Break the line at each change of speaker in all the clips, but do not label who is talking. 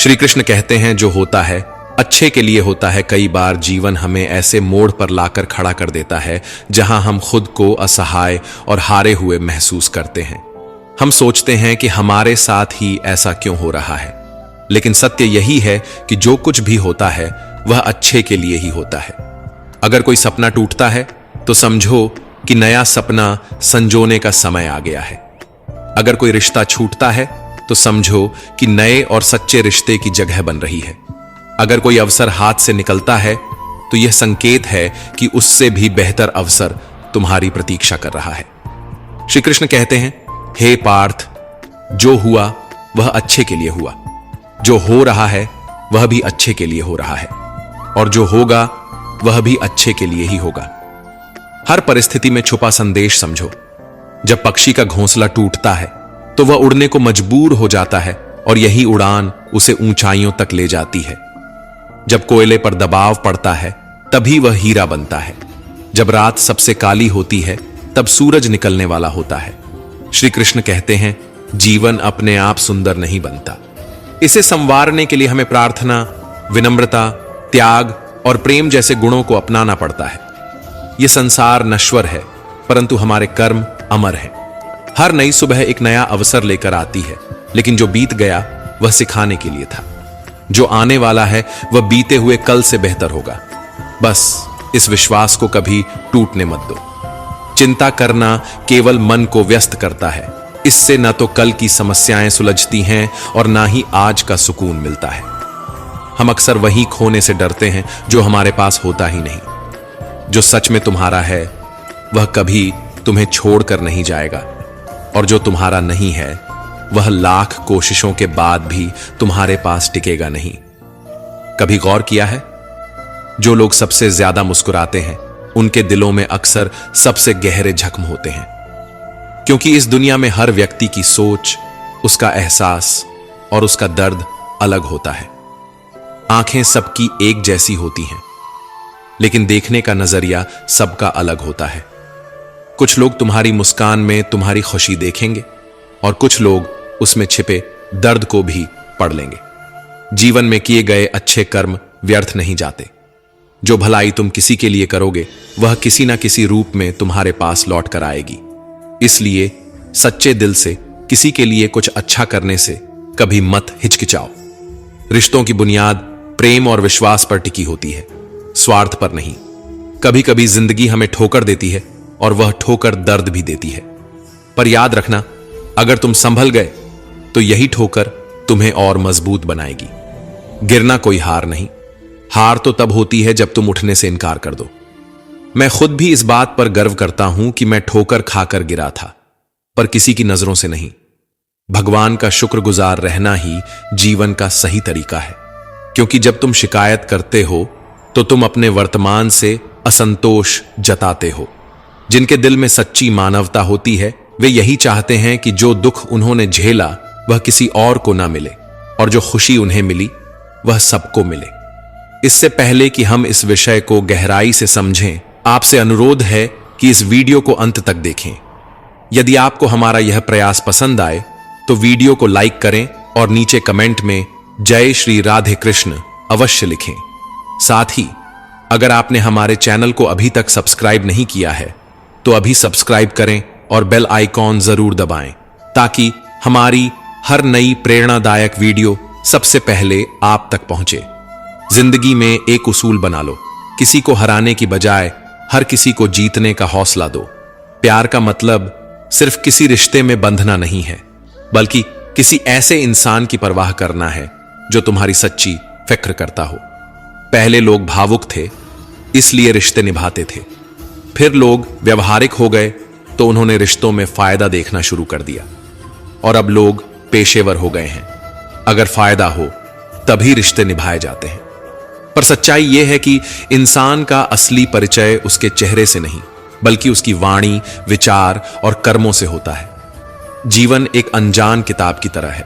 श्री कृष्ण कहते हैं जो होता है अच्छे के लिए होता है। कई बार जीवन हमें ऐसे मोड़ पर लाकर खड़ा कर देता है जहां हम खुद को असहाय और हारे हुए महसूस करते हैं। हम सोचते हैं कि हमारे साथ ही ऐसा क्यों हो रहा है, लेकिन सत्य यही है कि जो कुछ भी होता है वह अच्छे के लिए ही होता है। अगर कोई सपना टूटता है तो समझो कि नया सपना संजोने का समय आ गया है। अगर कोई रिश्ता छूटता है तो समझो कि नए और सच्चे रिश्ते की जगह बन रही है। अगर कोई अवसर हाथ से निकलता है तो यह संकेत है कि उससे भी बेहतर अवसर तुम्हारी प्रतीक्षा कर रहा है। श्री कृष्ण कहते हैं, हे पार्थ, जो हुआ वह अच्छे के लिए हुआ, जो हो रहा है वह भी अच्छे के लिए हो रहा है, और जो होगा वह भी अच्छे के लिए ही होगा। हर परिस्थिति में छुपा संदेश समझो। जब पक्षी का घोंसला टूटता है तो वह उड़ने को मजबूर हो जाता है, और यही उड़ान उसे ऊंचाइयों तक ले जाती है। जब कोयले पर दबाव पड़ता है तभी वह हीरा बनता है। जब रात सबसे काली होती है तब सूरज निकलने वाला होता है। श्री कृष्ण कहते हैं, जीवन अपने आप सुंदर नहीं बनता, इसे संवारने के लिए हमें प्रार्थना, विनम्रता, त्याग और प्रेम जैसे गुणों को अपनाना पड़ता है। यह संसार नश्वर है, परंतु हमारे कर्म अमर हैं। हर नई सुबह एक नया अवसर लेकर आती है, लेकिन जो बीत गया वह सिखाने के लिए था। जो आने वाला है वह बीते हुए कल से बेहतर होगा। बस इस विश्वास को कभी टूटने मत दो। चिंता करना केवल मन को व्यस्त करता है। इससे न तो कल की समस्याएं सुलझती हैं और ना ही आज का सुकून मिलता है। हम अक्सर वही खोने से डरते हैं जो हमारे पास होता ही नहीं। जो सच में तुम्हारा है वह कभी तुम्हें छोड़कर नहीं जाएगा, और जो तुम्हारा नहीं है वह लाख कोशिशों के बाद भी तुम्हारे पास टिकेगा नहीं। कभी गौर किया है, जो लोग सबसे ज्यादा मुस्कुराते हैं उनके दिलों में अक्सर सबसे गहरे जख्म होते हैं, क्योंकि इस दुनिया में हर व्यक्ति की सोच, उसका एहसास और उसका दर्द अलग होता है। आंखें सबकी एक जैसी होती हैं, लेकिन देखने का नजरिया सबका अलग होता है। कुछ लोग तुम्हारी मुस्कान में तुम्हारी खुशी देखेंगे, और कुछ लोग उसमें छिपे दर्द को भी पढ़ लेंगे। जीवन में किए गए अच्छे कर्म व्यर्थ नहीं जाते। जो भलाई तुम किसी के लिए करोगे वह किसी ना किसी रूप में तुम्हारे पास लौट कर आएगी। इसलिए सच्चे दिल से किसी के लिए कुछ अच्छा करने से कभी मत हिचकिचाओ। रिश्तों की बुनियाद प्रेम और विश्वास पर टिकी होती है, स्वार्थ पर नहीं। कभी कभी जिंदगी हमें ठोकर देती है, और वह ठोकर दर्द भी देती है, पर याद रखना, अगर तुम संभल गए तो यही ठोकर तुम्हें और मजबूत बनाएगी। गिरना कोई हार नहीं, हार तो तब होती है जब तुम उठने से इनकार कर दो। मैं खुद भी इस बात पर गर्व करता हूं कि मैं ठोकर खाकर गिरा था, पर किसी की नजरों से नहीं। भगवान का शुक्रगुजार रहना ही जीवन का सही तरीका है, क्योंकि जब तुम शिकायत करते हो तो तुम अपने वर्तमान से असंतोष जताते हो। जिनके दिल में सच्ची मानवता होती है वे यही चाहते हैं कि जो दुख उन्होंने झेला वह किसी और को ना मिले, और जो खुशी उन्हें मिली वह सबको मिले। इससे पहले कि हम इस विषय को गहराई से समझें, आपसे अनुरोध है कि इस वीडियो को अंत तक देखें। यदि आपको हमारा यह प्रयास पसंद आए तो वीडियो को लाइक करें और नीचे कमेंट में जय श्री राधे कृष्ण अवश्य लिखें। साथ ही अगर आपने हमारे चैनल को अभी तक सब्सक्राइब नहीं किया है तो अभी सब्सक्राइब करें और बेल आइकॉन जरूर दबाएं, ताकि हमारी हर नई प्रेरणादायक वीडियो सबसे पहले आप तक पहुंचे। जिंदगी में एक उसूल बना लो, किसी को हराने की बजाय हर किसी को जीतने का हौसला दो। प्यार का मतलब सिर्फ किसी रिश्ते में बंधना नहीं है, बल्कि किसी ऐसे इंसान की परवाह करना है जो तुम्हारी सच्ची फिक्र करता हो। पहले लोग भावुक थे, इसलिए रिश्ते निभाते थे। फिर लोग व्यवहारिक हो गए तो उन्होंने रिश्तों में फायदा देखना शुरू कर दिया, और अब लोग पेशेवर हो गए हैं। अगर फायदा हो तभी रिश्ते निभाए जाते हैं। पर सच्चाई यह है कि इंसान का असली परिचय उसके चेहरे से नहीं, बल्कि उसकी वाणी, विचार और कर्मों से होता है। जीवन एक अनजान किताब की तरह है,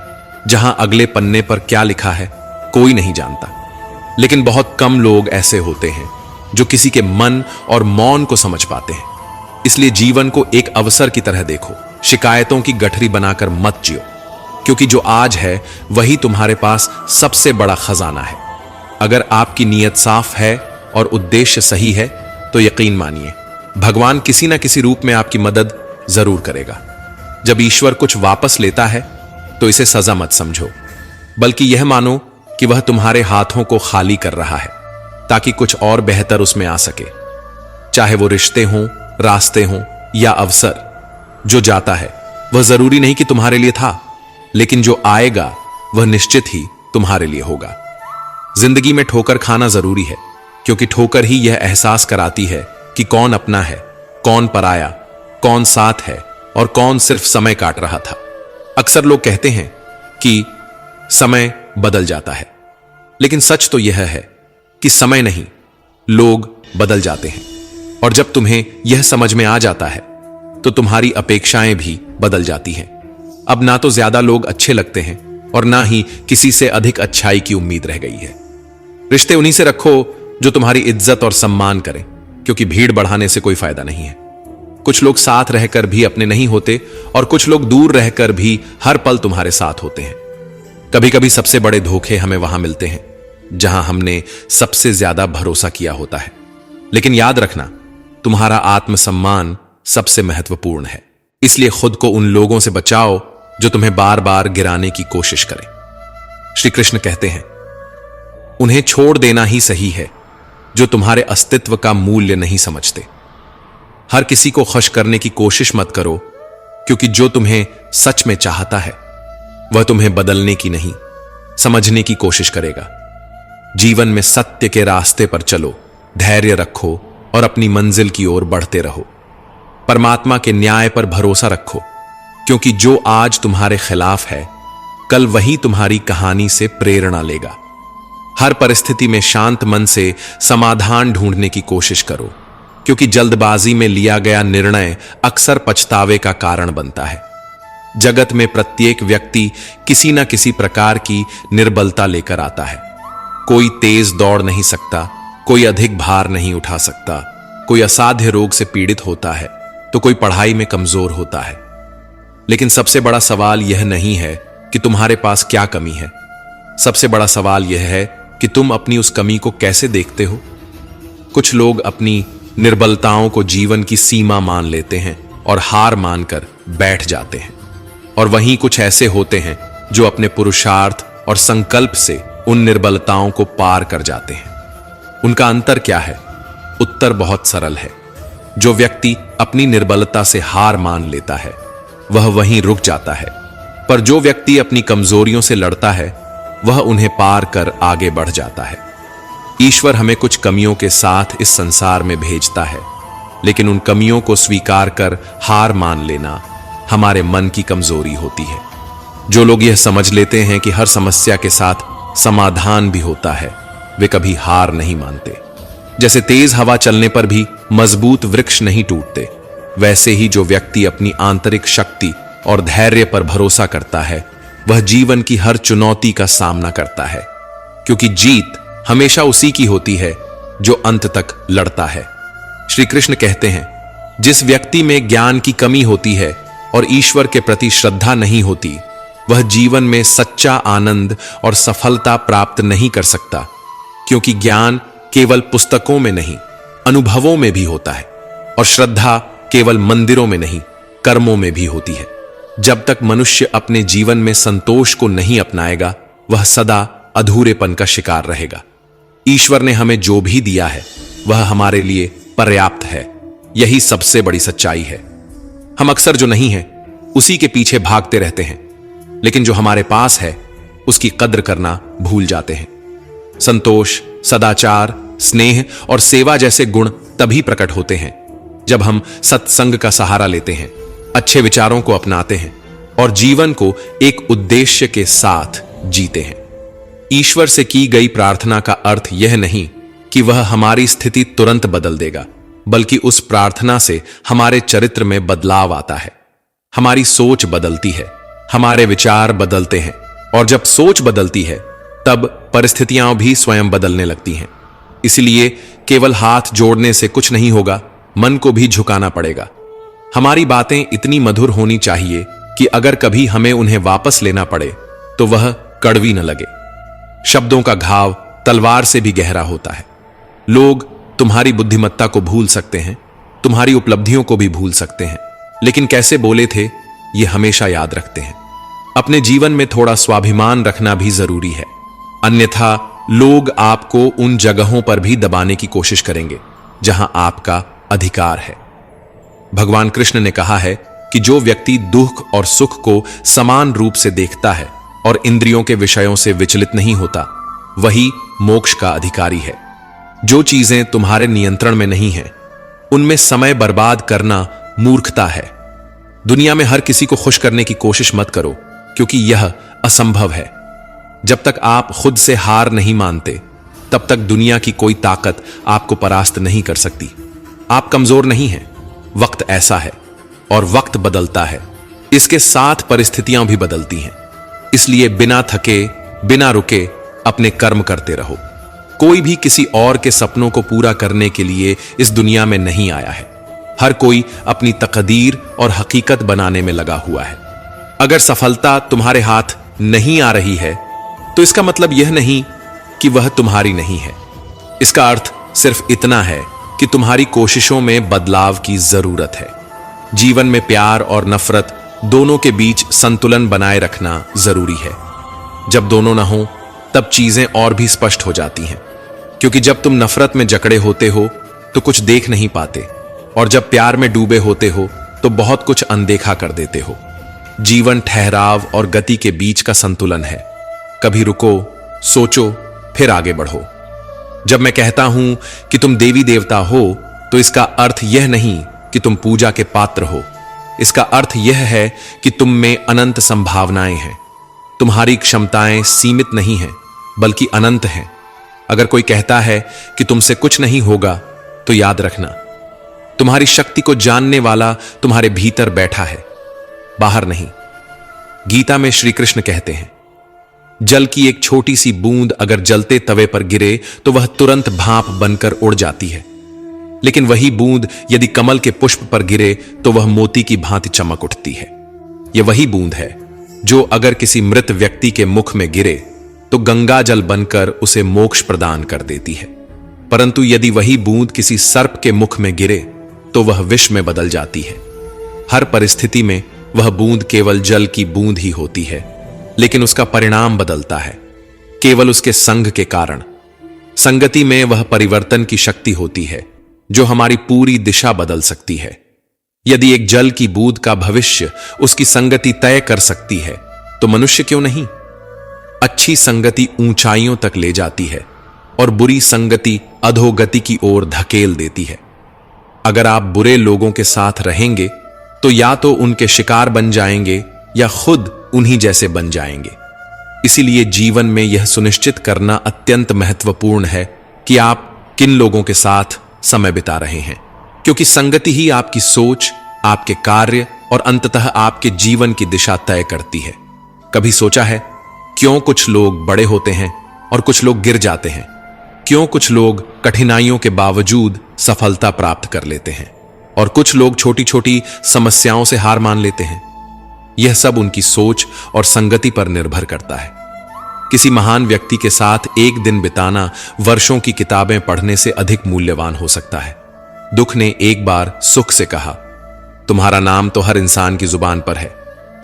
जहां अगले पन्ने पर क्या लिखा है कोई नहीं जानता, लेकिन बहुत कम लोग ऐसे होते हैं जो किसी के मन और मौन को समझ पाते हैं। इसलिए जीवन को एक अवसर की तरह देखो, शिकायतों की गठरी बनाकर मत जियो। क्योंकि जो आज है वही तुम्हारे पास सबसे बड़ा खजाना है। अगर आपकी नीयत साफ है और उद्देश्य सही है तो यकीन मानिए भगवान किसी ना किसी रूप में आपकी मदद जरूर करेगा। जब ईश्वर कुछ वापस लेता है तो इसे सजा मत समझो, बल्कि यह मानो कि वह तुम्हारे हाथों को खाली कर रहा है ताकि कुछ और बेहतर उसमें आ सके। चाहे वो रिश्ते हों, रास्ते हों या अवसर, जो जाता है वह जरूरी नहीं कि तुम्हारे लिए था, लेकिन जो आएगा वह निश्चित ही तुम्हारे लिए होगा। जिंदगी में ठोकर खाना जरूरी है, क्योंकि ठोकर ही यह एहसास कराती है कि कौन अपना है, कौन पराया, कौन साथ है और कौन सिर्फ समय काट रहा था। अक्सर लोग कहते हैं कि समय बदल जाता है, लेकिन सच तो यह है कि समय नहीं, लोग बदल जाते हैं। और जब तुम्हें यह समझ में आ जाता है तो तुम्हारी अपेक्षाएं भी बदल जाती हैं। अब ना तो ज्यादा लोग अच्छे लगते हैं और ना ही किसी से अधिक अच्छाई की उम्मीद रह गई है। रिश्ते उन्हीं से रखो जो तुम्हारी इज्जत और सम्मान करें, क्योंकि भीड़ बढ़ाने से कोई फायदा नहीं है। कुछ लोग साथ रहकर भी अपने नहीं होते और कुछ लोग दूर रहकर भी हर पल तुम्हारे साथ होते हैं। कभी कभी सबसे बड़े धोखे हमें वहां मिलते हैं जहां हमने सबसे ज्यादा भरोसा किया होता है। लेकिन याद रखना, तुम्हारा आत्मसम्मान सबसे महत्वपूर्ण है, इसलिए खुद को उन लोगों से बचाओ जो तुम्हें बार बार गिराने की कोशिश करें। श्री कृष्ण कहते हैं, उन्हें छोड़ देना ही सही है जो तुम्हारे अस्तित्व का मूल्य नहीं समझते। हर किसी को खुश करने की कोशिश मत करो, क्योंकि जो तुम्हें सच में चाहता है वह तुम्हें बदलने की नहीं, समझने की कोशिश करेगा। जीवन में सत्य के रास्ते पर चलो, धैर्य रखो और अपनी मंजिल की ओर बढ़ते रहो। परमात्मा के न्याय पर भरोसा रखो, क्योंकि जो आज तुम्हारे खिलाफ है कल वही तुम्हारी कहानी से प्रेरणा लेगा। हर परिस्थिति में शांत मन से समाधान ढूंढने की कोशिश करो, क्योंकि जल्दबाजी में लिया गया निर्णय अक्सर पछतावे का कारण बनता है। जगत में प्रत्येक व्यक्ति किसी न किसी प्रकार की निर्बलता लेकर आता है। कोई तेज दौड़ नहीं सकता, कोई अधिक भार नहीं उठा सकता, कोई असाध्य रोग से पीड़ित होता है तो कोई पढ़ाई में कमजोर होता है। लेकिन सबसे बड़ा सवाल यह नहीं है कि तुम्हारे पास क्या कमी है, सबसे बड़ा सवाल यह है कि तुम अपनी उस कमी को कैसे देखते हो। कुछ लोग अपनी निर्बलताओं को जीवन की सीमा मान लेते हैं और हार मानकर बैठ जाते हैं, और वहीं कुछ ऐसे होते हैं जो अपने पुरुषार्थ और संकल्प से उन निर्बलताओं को पार कर जाते हैं। उनका अंतर क्या है? उत्तर बहुत सरल है। जो व्यक्ति अपनी निर्बलता से हार मान लेता है वह वहीं रुक जाता है, पर जो व्यक्ति अपनी कमजोरियों से लड़ता है वह उन्हें पार कर आगे बढ़ जाता है। ईश्वर हमें कुछ कमियों के साथ इस संसार में भेजता है, लेकिन उन कमियों को स्वीकार कर हार मान लेना हमारे मन की कमजोरी होती है। जो लोग यह समझ लेते हैं कि हर समस्या के साथ समाधान भी होता है, वे कभी हार नहीं मानते। जैसे तेज हवा चलने पर भी मजबूत वृक्ष नहीं टूटते, वैसे ही जो व्यक्ति अपनी आंतरिक शक्ति और धैर्य पर भरोसा करता है वह जीवन की हर चुनौती का सामना करता है, क्योंकि जीत हमेशा उसी की होती है जो अंत तक लड़ता है। श्री कृष्ण कहते हैं, जिस व्यक्ति में ज्ञान की कमी होती है और ईश्वर के प्रति श्रद्धा नहीं होती, वह जीवन में सच्चा आनंद और सफलता प्राप्त नहीं कर सकता, क्योंकि ज्ञान केवल पुस्तकों में नहीं, अनुभवों में भी होता है, और श्रद्धा केवल मंदिरों में नहीं, कर्मों में भी होती है। जब तक मनुष्य अपने जीवन में संतोष को नहीं अपनाएगा, वह सदा अधूरेपन का शिकार रहेगा। ईश्वर ने हमें जो भी दिया है वह हमारे लिए पर्याप्त है, यही सबसे बड़ी सच्चाई है। हम अक्सर जो नहीं है उसी के पीछे भागते रहते हैं, लेकिन जो हमारे पास है उसकी कद्र करना भूल जाते हैं। संतोष, सदाचार, स्नेह और सेवा जैसे गुण तभी प्रकट होते हैं जब हम सत्संग का सहारा लेते हैं, अच्छे विचारों को अपनाते हैं और जीवन को एक उद्देश्य के साथ जीते हैं। ईश्वर से की गई प्रार्थना का अर्थ यह नहीं कि वह हमारी स्थिति तुरंत बदल देगा, बल्कि उस प्रार्थना से हमारे चरित्र में बदलाव आता है। हमारी सोच बदलती है, हमारे विचार बदलते हैं, और जब सोच बदलती है तब परिस्थितियां भी स्वयं बदलने लगती हैं। इसलिए केवल हाथ जोड़ने से कुछ नहीं होगा, मन को भी झुकाना पड़ेगा। हमारी बातें इतनी मधुर होनी चाहिए कि अगर कभी हमें उन्हें वापस लेना पड़े तो वह कड़वी न लगे। शब्दों का घाव तलवार से भी गहरा होता है। लोग तुम्हारी बुद्धिमत्ता को भूल सकते हैं, तुम्हारी उपलब्धियों को भी भूल सकते हैं, लेकिन कैसे बोले थे यह हमेशा याद रखते हैं। अपने जीवन में थोड़ा स्वाभिमान रखना भी जरूरी है, अन्यथा लोग आपको उन जगहों पर भी दबाने की कोशिश करेंगे जहां आपका अधिकार है। भगवान कृष्ण ने कहा है कि जो व्यक्ति दुख और सुख को समान रूप से देखता है और इंद्रियों के विषयों से विचलित नहीं होता, वही मोक्ष का अधिकारी है। जो चीजें तुम्हारे नियंत्रण में नहीं हैं, उनमें समय बर्बाद करना मूर्खता है। दुनिया में हर किसी को खुश करने की कोशिश मत करो, क्योंकि यह असंभव है। जब तक आप खुद से हार नहीं मानते, तब तक दुनिया की कोई ताकत आपको परास्त नहीं कर सकती। आप कमजोर नहीं हैं, वक्त ऐसा है और वक्त बदलता है, इसके साथ परिस्थितियां भी बदलती हैं। इसलिए बिना थके, बिना रुके अपने कर्म करते रहो। कोई भी किसी और के सपनों को पूरा करने के लिए इस दुनिया में नहीं आया है। हर कोई अपनी तकदीर और हकीकत बनाने में लगा हुआ है। अगर सफलता तुम्हारे हाथ नहीं आ रही है, तो इसका मतलब यह नहीं कि वह तुम्हारी नहीं है। इसका अर्थ सिर्फ इतना है कि तुम्हारी कोशिशों में बदलाव की जरूरत है। जीवन में प्यार और नफरत दोनों के बीच संतुलन बनाए रखना जरूरी है। जब दोनों ना हो, तब चीजें और भी स्पष्ट हो जाती हैं, क्योंकि जब तुम नफरत में जकड़े होते हो तो कुछ देख नहीं पाते, और जब प्यार में डूबे होते हो तो बहुत कुछ अनदेखा कर देते हो। जीवन ठहराव और गति के बीच का संतुलन है। कभी रुको, सोचो, फिर आगे बढ़ो। जब मैं कहता हूं कि तुम देवी देवता हो, तो इसका अर्थ यह नहीं कि तुम पूजा के पात्र हो। इसका अर्थ यह है कि तुम में अनंत संभावनाएं हैं। तुम्हारी क्षमताएं सीमित नहीं हैं, बल्कि अनंत हैं। अगर कोई कहता है कि तुमसे कुछ नहीं होगा, तो याद रखना, तुम्हारी शक्ति को जानने वाला तुम्हारे भीतर बैठा है, बाहर नहीं। गीता में श्री कृष्ण कहते हैं, जल की एक छोटी सी बूंद अगर जलते तवे पर गिरे तो वह तुरंत भाप बनकर उड़ जाती है, लेकिन वही बूंद यदि कमल के पुष्प पर गिरे तो वह मोती की भांति चमक उठती है। यह वही बूंद है जो अगर किसी मृत व्यक्ति के मुख में गिरे तो गंगा जल बनकर उसे मोक्ष प्रदान कर देती है, परंतु यदि वही बूंद किसी सर्प के मुख में गिरे तो वह विष में बदल जाती है। हर परिस्थिति में वह बूंद केवल जल की बूंद ही होती है, लेकिन उसका परिणाम बदलता है केवल उसके संग के कारण। संगति में वह परिवर्तन की शक्ति होती है जो हमारी पूरी दिशा बदल सकती है। यदि एक जल की बूंद का भविष्य उसकी संगति तय कर सकती है, तो मनुष्य क्यों नहीं? अच्छी संगति ऊंचाइयों तक ले जाती है और बुरी संगति अधोगति की ओर धकेल देती है। अगर आप बुरे लोगों के साथ रहेंगे तो या तो उनके शिकार बन जाएंगे या खुद उन्हीं जैसे बन जाएंगे। इसीलिए जीवन में यह सुनिश्चित करना अत्यंत महत्वपूर्ण है कि आप किन लोगों के साथ समय बिता रहे हैं, क्योंकि संगति ही आपकी सोच, आपके कार्य और अंततः आपके जीवन की दिशा तय करती है। कभी सोचा है क्यों कुछ लोग बड़े होते हैं और कुछ लोग गिर जाते हैं? क्यों कुछ लोग कठिनाइयों के बावजूद सफलता प्राप्त कर लेते हैं और कुछ लोग छोटी छोटी समस्याओं से हार मान लेते हैं? यह सब उनकी सोच और संगति पर निर्भर करता है। किसी महान व्यक्ति के साथ एक दिन बिताना वर्षों की किताबें पढ़ने से अधिक मूल्यवान हो सकता है। दुख ने एक बार सुख से कहा, तुम्हारा नाम तो हर इंसान की जुबान पर है,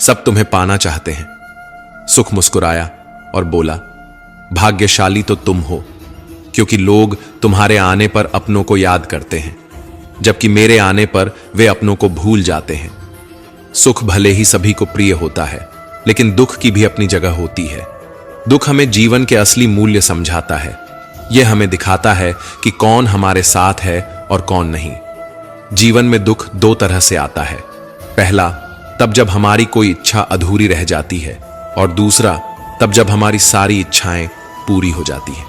सब तुम्हें पाना चाहते हैं। सुख मुस्कुराया और बोला, भाग्यशाली तो तुम हो, क्योंकि लोग तुम्हारे आने पर अपनों को याद करते हैं, जबकि मेरे आने पर वे अपनों को भूल जाते हैं। सुख भले ही सभी को प्रिय होता है, लेकिन दुख की भी अपनी जगह होती है। दुख हमें जीवन के असली मूल्य समझाता है। यह हमें दिखाता है कि कौन हमारे साथ है और कौन नहीं। जीवन में दुख दो तरह से आता है। पहला, तब जब हमारी कोई इच्छा अधूरी रह जाती है, और दूसरा, तब जब हमारी सारी इच्छाएं पूरी हो जाती हैं।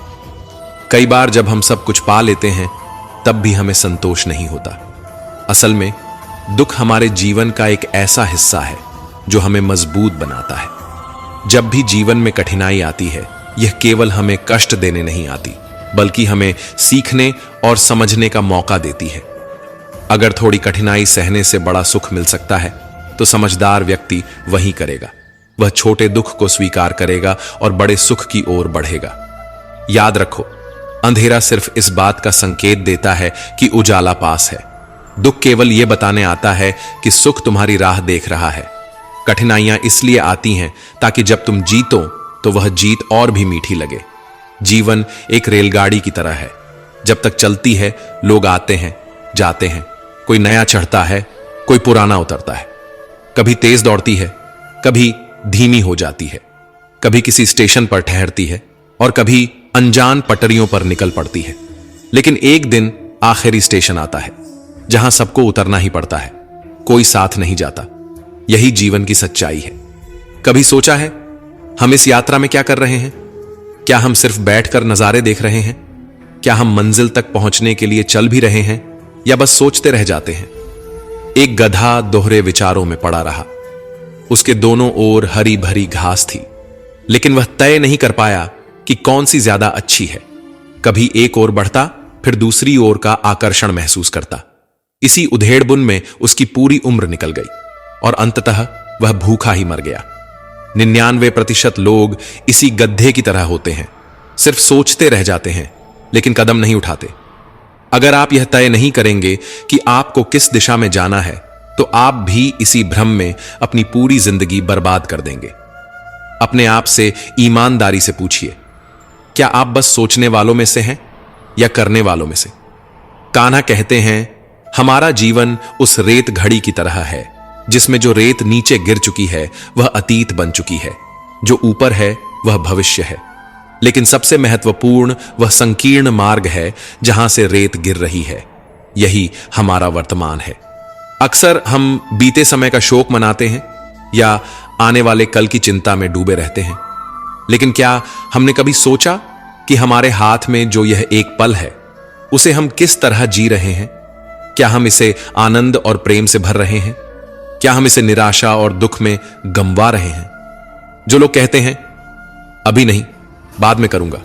कई बार जब हम सब कुछ पा लेते हैं, तब भी हमें संतोष नहीं होता। असल में दुख हमारे जीवन का एक ऐसा हिस्सा है जो हमें मजबूत बनाता है। जब भी जीवन में कठिनाई आती है, यह केवल हमें कष्ट देने नहीं आती, बल्कि हमें सीखने और समझने का मौका देती है। अगर थोड़ी कठिनाई सहने से बड़ा सुख मिल सकता है, तो समझदार व्यक्ति वही करेगा। वह छोटे दुख को स्वीकार करेगा और बड़े सुख की ओर बढ़ेगा। याद रखो, अंधेरा सिर्फ इस बात का संकेत देता है कि उजाला पास है। दुख केवल यह बताने आता है कि सुख तुम्हारी राह देख रहा है। कठिनाइयां इसलिए आती हैं ताकि जब तुम जीतो तो वह जीत और भी मीठी लगे। जीवन एक रेलगाड़ी की तरह है। जब तक चलती है, लोग आते हैं, जाते हैं, कोई नया चढ़ता है, कोई पुराना उतरता है। कभी तेज दौड़ती है, कभी धीमी हो जाती है, कभी किसी स्टेशन पर ठहरती है और कभी अनजान पटरियों पर निकल पड़ती है। लेकिन एक दिन आखिरी स्टेशन आता है जहां सबको उतरना ही पड़ता है, कोई साथ नहीं जाता। यही जीवन की सच्चाई है। कभी सोचा है हम इस यात्रा में क्या कर रहे हैं? क्या हम सिर्फ बैठकर नजारे देख रहे हैं? क्या हम मंजिल तक पहुंचने के लिए चल भी रहे हैं या बस सोचते रह जाते हैं? एक गधा दोहरे विचारों में पड़ा रहा। उसके दोनों ओर हरी भरी घास थी, लेकिन वह तय नहीं कर पाया कि कौन सी ज्यादा अच्छी है। कभी एक ओर बढ़ता, फिर दूसरी ओर का आकर्षण महसूस करता। इसी उधेड़बुन में उसकी पूरी उम्र निकल गई और अंततः वह भूखा ही मर गया। 99% लोग इसी गड्ढे की तरह होते हैं, सिर्फ सोचते रह जाते हैं लेकिन कदम नहीं उठाते। अगर आप यह तय नहीं करेंगे कि आपको किस दिशा में जाना है, तो आप भी इसी भ्रम में अपनी पूरी जिंदगी बर्बाद कर देंगे। अपने आप से ईमानदारी से पूछिए, क्या आप बस सोचने वालों में से हैं या करने वालों में से? कान्हा कहते हैं, हमारा जीवन उस रेत घड़ी की तरह है जिसमें जो रेत नीचे गिर चुकी है वह अतीत बन चुकी है, जो ऊपर है वह भविष्य है। लेकिन सबसे महत्वपूर्ण वह संकीर्ण मार्ग है जहां से रेत गिर रही है। यही हमारा वर्तमान है। अक्सर हम बीते समय का शोक मनाते हैं या आने वाले कल की चिंता में डूबे रहते हैं। लेकिन क्या हमने कभी सोचा कि हमारे हाथ में जो यह एक पल है, उसे हम किस तरह जी रहे हैं? क्या हम इसे आनंद और प्रेम से भर रहे हैं? क्या हम इसे निराशा और दुख में गंवा रहे हैं? जो लोग कहते हैं अभी नहीं, बाद में करूंगा,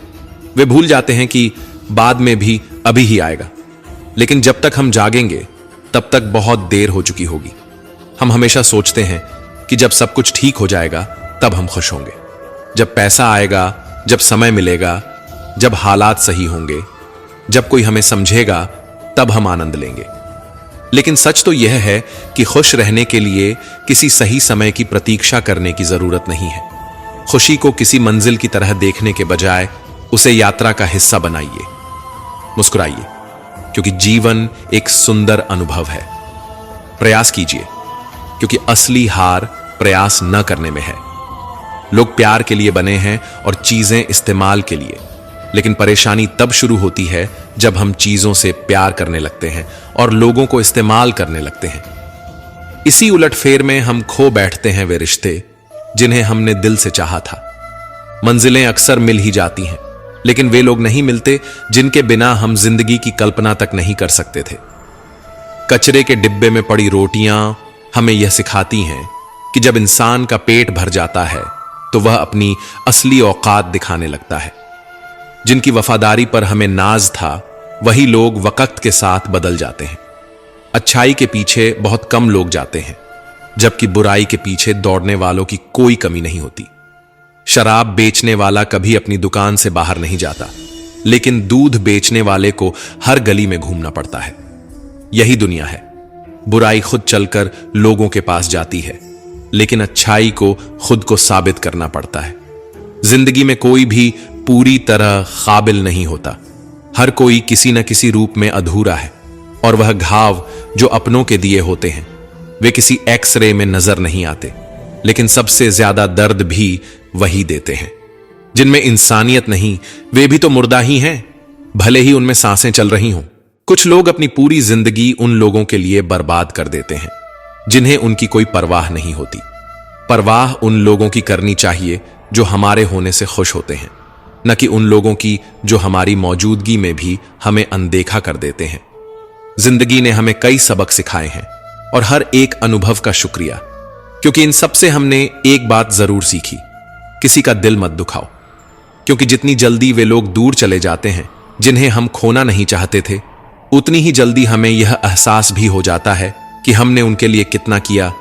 वे भूल जाते हैं कि बाद में भी अभी ही आएगा। लेकिन जब तक हम जागेंगे तब तक बहुत देर हो चुकी होगी। हम हमेशा सोचते हैं कि जब सब कुछ ठीक हो जाएगा तब हम खुश होंगे, जब पैसा आएगा, जब समय मिलेगा, जब हालात सही होंगे, जब कोई हमें समझेगा, तब हम आनंद लेंगे। लेकिन सच तो यह है कि खुश रहने के लिए किसी सही समय की प्रतीक्षा करने की जरूरत नहीं है। खुशी को किसी मंजिल की तरह देखने के बजाय उसे यात्रा का हिस्सा बनाइए। मुस्कुराइए, क्योंकि जीवन एक सुंदर अनुभव है। प्रयास कीजिए, क्योंकि असली हार प्रयास न करने में है। लोग प्यार के लिए बने हैं और चीजें इस्तेमाल के लिए, लेकिन परेशानी तब शुरू होती है जब हम चीजों से प्यार करने लगते हैं और लोगों को इस्तेमाल करने लगते हैं। इसी उलटफेर में हम खो बैठते हैं वे रिश्ते जिन्हें हमने दिल से चाहा था। मंजिलें अक्सर मिल ही जाती हैं, लेकिन वे लोग नहीं मिलते जिनके बिना हम जिंदगी की कल्पना तक नहीं कर सकते थे। कचरे के डिब्बे में पड़ी रोटियां हमें यह सिखाती हैं कि जब इंसान का पेट भर जाता है तो वह अपनी असली औकात दिखाने लगता है। जिनकी वफादारी पर हमें नाज था, वही लोग वक्त के साथ बदल जाते हैं। अच्छाई के पीछे बहुत कम लोग जाते हैं, जबकि बुराई के पीछे दौड़ने वालों की कोई कमी नहीं होती। शराब बेचने वाला कभी अपनी दुकान से बाहर नहीं जाता, लेकिन दूध बेचने वाले को हर गली में घूमना पड़ता है। यही दुनिया है। बुराई खुद चलकर लोगों के पास जाती है, लेकिन अच्छाई को खुद को साबित करना पड़ता है। जिंदगी में कोई भी पूरी तरह काबिल नहीं होता। हर कोई किसी न किसी रूप में अधूरा है, और वह घाव जो अपनों के दिए होते हैं वे किसी एक्सरे में नजर नहीं आते, लेकिन सबसे ज्यादा दर्द भी वही देते हैं। जिनमें इंसानियत नहीं, वे भी तो मुर्दा ही हैं, भले ही उनमें सांसें चल रही हों। कुछ लोग अपनी पूरी जिंदगी उन लोगों के लिए बर्बाद कर देते हैं जिन्हें उनकी कोई परवाह नहीं होती। परवाह उन लोगों की करनी चाहिए जो हमारे होने से खुश होते हैं, न कि उन लोगों की जो हमारी मौजूदगी में भी हमें अनदेखा कर देते हैं। जिंदगी ने हमें कई सबक सिखाए हैं, और हर एक अनुभव का शुक्रिया, क्योंकि इन सब से हमने एक बात जरूर सीखी, किसी का दिल मत दुखाओ। क्योंकि जितनी जल्दी वे लोग दूर चले जाते हैं जिन्हें हम खोना नहीं चाहते थे, उतनी ही जल्दी हमें यह एहसास भी हो जाता है कि हमने उनके लिए कितना किया,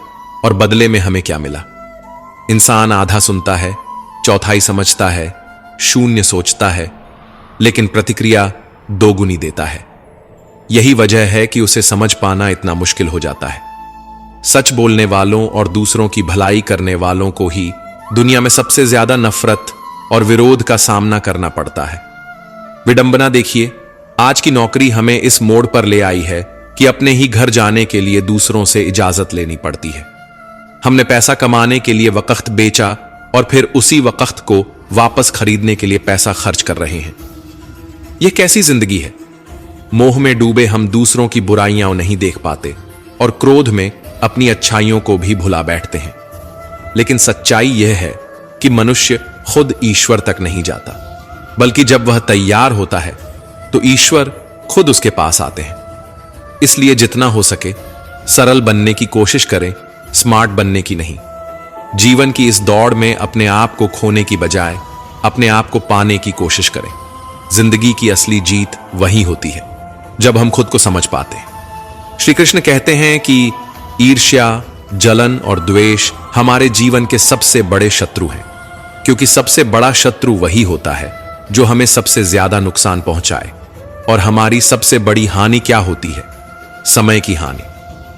और बदले में हमें क्या मिला? इंसान आधा सुनता है, चौथाई समझता है, शून्य सोचता है, लेकिन प्रतिक्रिया दोगुनी देता है। यही वजह है कि उसे समझ पाना इतना मुश्किल हो जाता है। सच बोलने वालों और दूसरों की भलाई करने वालों को ही दुनिया में सबसे ज्यादा नफरत और विरोध का सामना करना पड़ता है। विडंबना देखिए, आज की नौकरी हमें इस मोड़ पर ले आई है कि अपने ही घर जाने के लिए दूसरों से इजाजत लेनी पड़ती है। हमने पैसा कमाने के लिए वक्त बेचा और फिर उसी वक्त को वापस खरीदने के लिए पैसा खर्च कर रहे हैं। यह कैसी जिंदगी है? मोह में डूबे हम दूसरों की बुराइयां नहीं देख पाते और क्रोध में अपनी अच्छाइयों को भी भुला बैठते हैं। लेकिन सच्चाई यह है कि मनुष्य खुद ईश्वर तक नहीं जाता, बल्कि जब वह तैयार होता है तो ईश्वर खुद उसके पास आते हैं। इसलिए जितना हो सके सरल बनने की कोशिश करें, स्मार्ट बनने की नहीं। जीवन की इस दौड़ में अपने आप को खोने की बजाय अपने आप को पाने की कोशिश करें। जिंदगी की असली जीत वही होती है जब हम खुद को समझ पाते हैं। श्री कृष्ण कहते हैं कि ईर्ष्या, जलन और द्वेष हमारे जीवन के सबसे बड़े शत्रु हैं, क्योंकि सबसे बड़ा शत्रु वही होता है जो हमें सबसे ज्यादा नुकसान पहुंचाए। और हमारी सबसे बड़ी हानि क्या होती है? समय की हानि।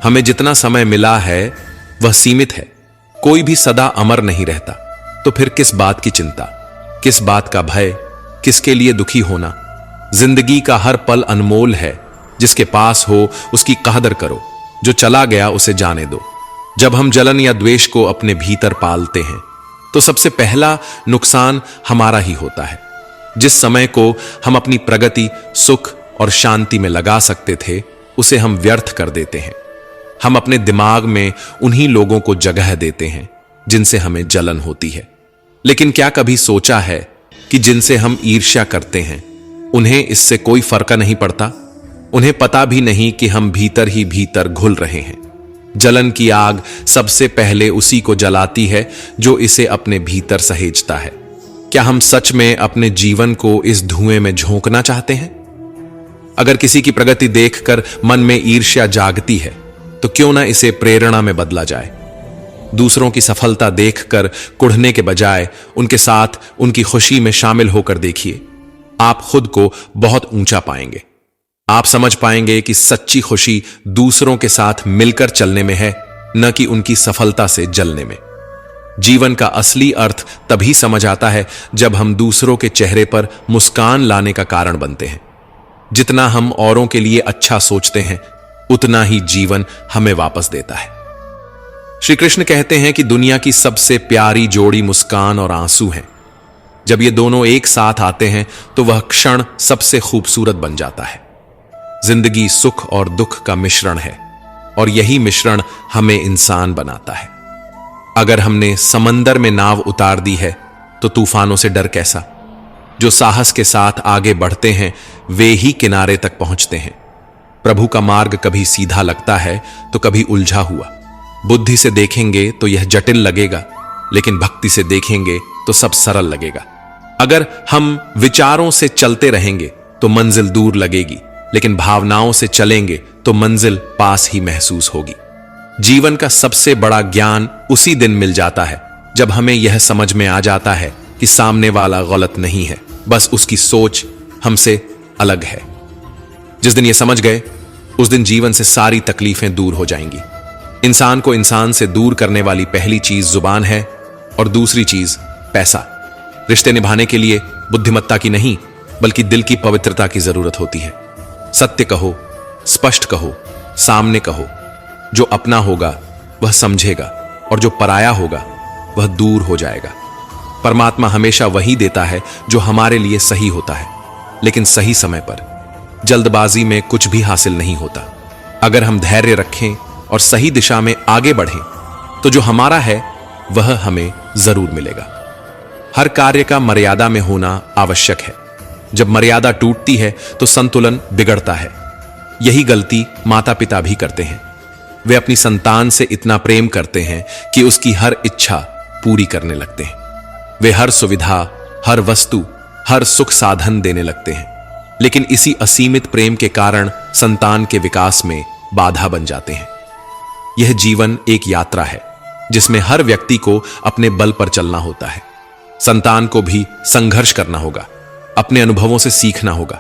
हमें जितना समय मिला है वह सीमित है। कोई भी सदा अमर नहीं रहता, तो फिर किस बात की चिंता, किस बात का भय, किसके लिए दुखी होना? जिंदगी का हर पल अनमोल है। जिसके पास हो उसकी कदर करो, जो चला गया उसे जाने दो। जब हम जलन या द्वेष को अपने भीतर पालते हैं तो सबसे पहला नुकसान हमारा ही होता है। जिस समय को हम अपनी प्रगति, सुख और शांति में लगा सकते थे, उसे हम व्यर्थ कर देते हैं। हम अपने दिमाग में उन्हीं लोगों को जगह देते हैं जिनसे हमें जलन होती है। लेकिन क्या कभी सोचा है कि जिनसे हम ईर्ष्या करते हैं उन्हें इससे कोई फर्क नहीं पड़ता? उन्हें पता भी नहीं कि हम भीतर ही भीतर घुल रहे हैं। जलन की आग सबसे पहले उसी को जलाती है जो इसे अपने भीतर सहेजता है। क्या हम सच में अपने जीवन को इस धुएं में झोंकना चाहते हैं? अगर किसी की प्रगति देखकर मन में ईर्ष्या जागती है तो क्यों ना इसे प्रेरणा में बदला जाए। दूसरों की सफलता देखकर कुढ़ने के बजाय उनके साथ उनकी खुशी में शामिल होकर देखिए। आप खुद को बहुत ऊंचा पाएंगे। आप समझ पाएंगे कि सच्ची खुशी दूसरों के साथ मिलकर चलने में है, न कि उनकी सफलता से जलने में। जीवन का असली अर्थ तभी समझ आता है जब हम दूसरों के चेहरे पर मुस्कान लाने का कारण बनते हैं। जितना हम औरों के लिए अच्छा सोचते हैं, उतना ही जीवन हमें वापस देता है। श्री कृष्ण कहते हैं कि दुनिया की सबसे प्यारी जोड़ी मुस्कान और आंसू हैं। जब ये दोनों एक साथ आते हैं तो वह क्षण सबसे खूबसूरत बन जाता है। जिंदगी सुख और दुख का मिश्रण है और यही मिश्रण हमें इंसान बनाता है। अगर हमने समंदर में नाव उतार दी है तो तूफानों से डर कैसा? जो साहस के साथ आगे बढ़ते हैं वे ही किनारे तक पहुंचते हैं। प्रभु का मार्ग कभी सीधा लगता है तो कभी उलझा हुआ। बुद्धि से देखेंगे तो यह जटिल लगेगा, लेकिन भक्ति से देखेंगे तो सब सरल लगेगा। अगर हम विचारों से चलते रहेंगे तो मंजिल दूर लगेगी, लेकिन भावनाओं से चलेंगे तो मंजिल पास ही महसूस होगी। जीवन का सबसे बड़ा ज्ञान उसी दिन मिल जाता है जब हमें यह समझ में आ जाता है कि सामने वाला गलत नहीं है, बस उसकी सोच हमसे अलग है। जिस दिन यह समझ गए उस दिन जीवन से सारी तकलीफें दूर हो जाएंगी। इंसान को इंसान से दूर करने वाली पहली चीज जुबान है और दूसरी चीज पैसा। रिश्ते निभाने के लिए बुद्धिमत्ता की नहीं बल्कि दिल की पवित्रता की जरूरत होती है। सत्य कहो, स्पष्ट कहो, सामने कहो। जो अपना होगा वह समझेगा और जो पराया होगा वह दूर हो जाएगा। परमात्मा हमेशा वही देता है जो हमारे लिए सही होता है, लेकिन सही समय पर। जल्दबाजी में कुछ भी हासिल नहीं होता। अगर हम धैर्य रखें और सही दिशा में आगे बढ़ें तो जो हमारा है वह हमें जरूर मिलेगा। हर कार्य का मर्यादा में होना आवश्यक है। जब मर्यादा टूटती है तो संतुलन बिगड़ता है। यही गलती माता पिता भी करते हैं। वे अपनी संतान से इतना प्रेम करते हैं कि उसकी हर इच्छा पूरी करने लगते हैं। वे हर सुविधा, हर वस्तु, हर सुख साधन देने लगते हैं, लेकिन इसी असीमित प्रेम के कारण संतान के विकास में बाधा बन जाते हैं। यह जीवन एक यात्रा है जिसमें हर व्यक्ति को अपने बल पर चलना होता है। संतान को भी संघर्ष करना होगा, अपने अनुभवों से सीखना होगा।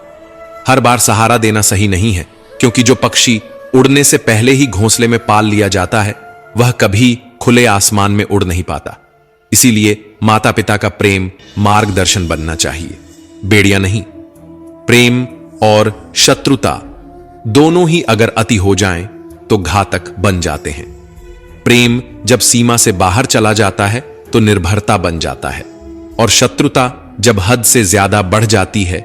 हर बार सहारा देना सही नहीं है, क्योंकि जो पक्षी उड़ने से पहले ही घोंसले में पाल लिया जाता है वह कभी खुले आसमान में उड़ नहीं पाता। इसीलिए माता पिता का प्रेम मार्गदर्शन बनना चाहिए, बेड़िया नहीं। प्रेम और शत्रुता दोनों ही अगर अति हो जाएं तो घातक बन जाते हैं। प्रेम जब सीमा से बाहर चला जाता है तो निर्भरता बन जाता है, और शत्रुता जब हद से ज्यादा बढ़ जाती है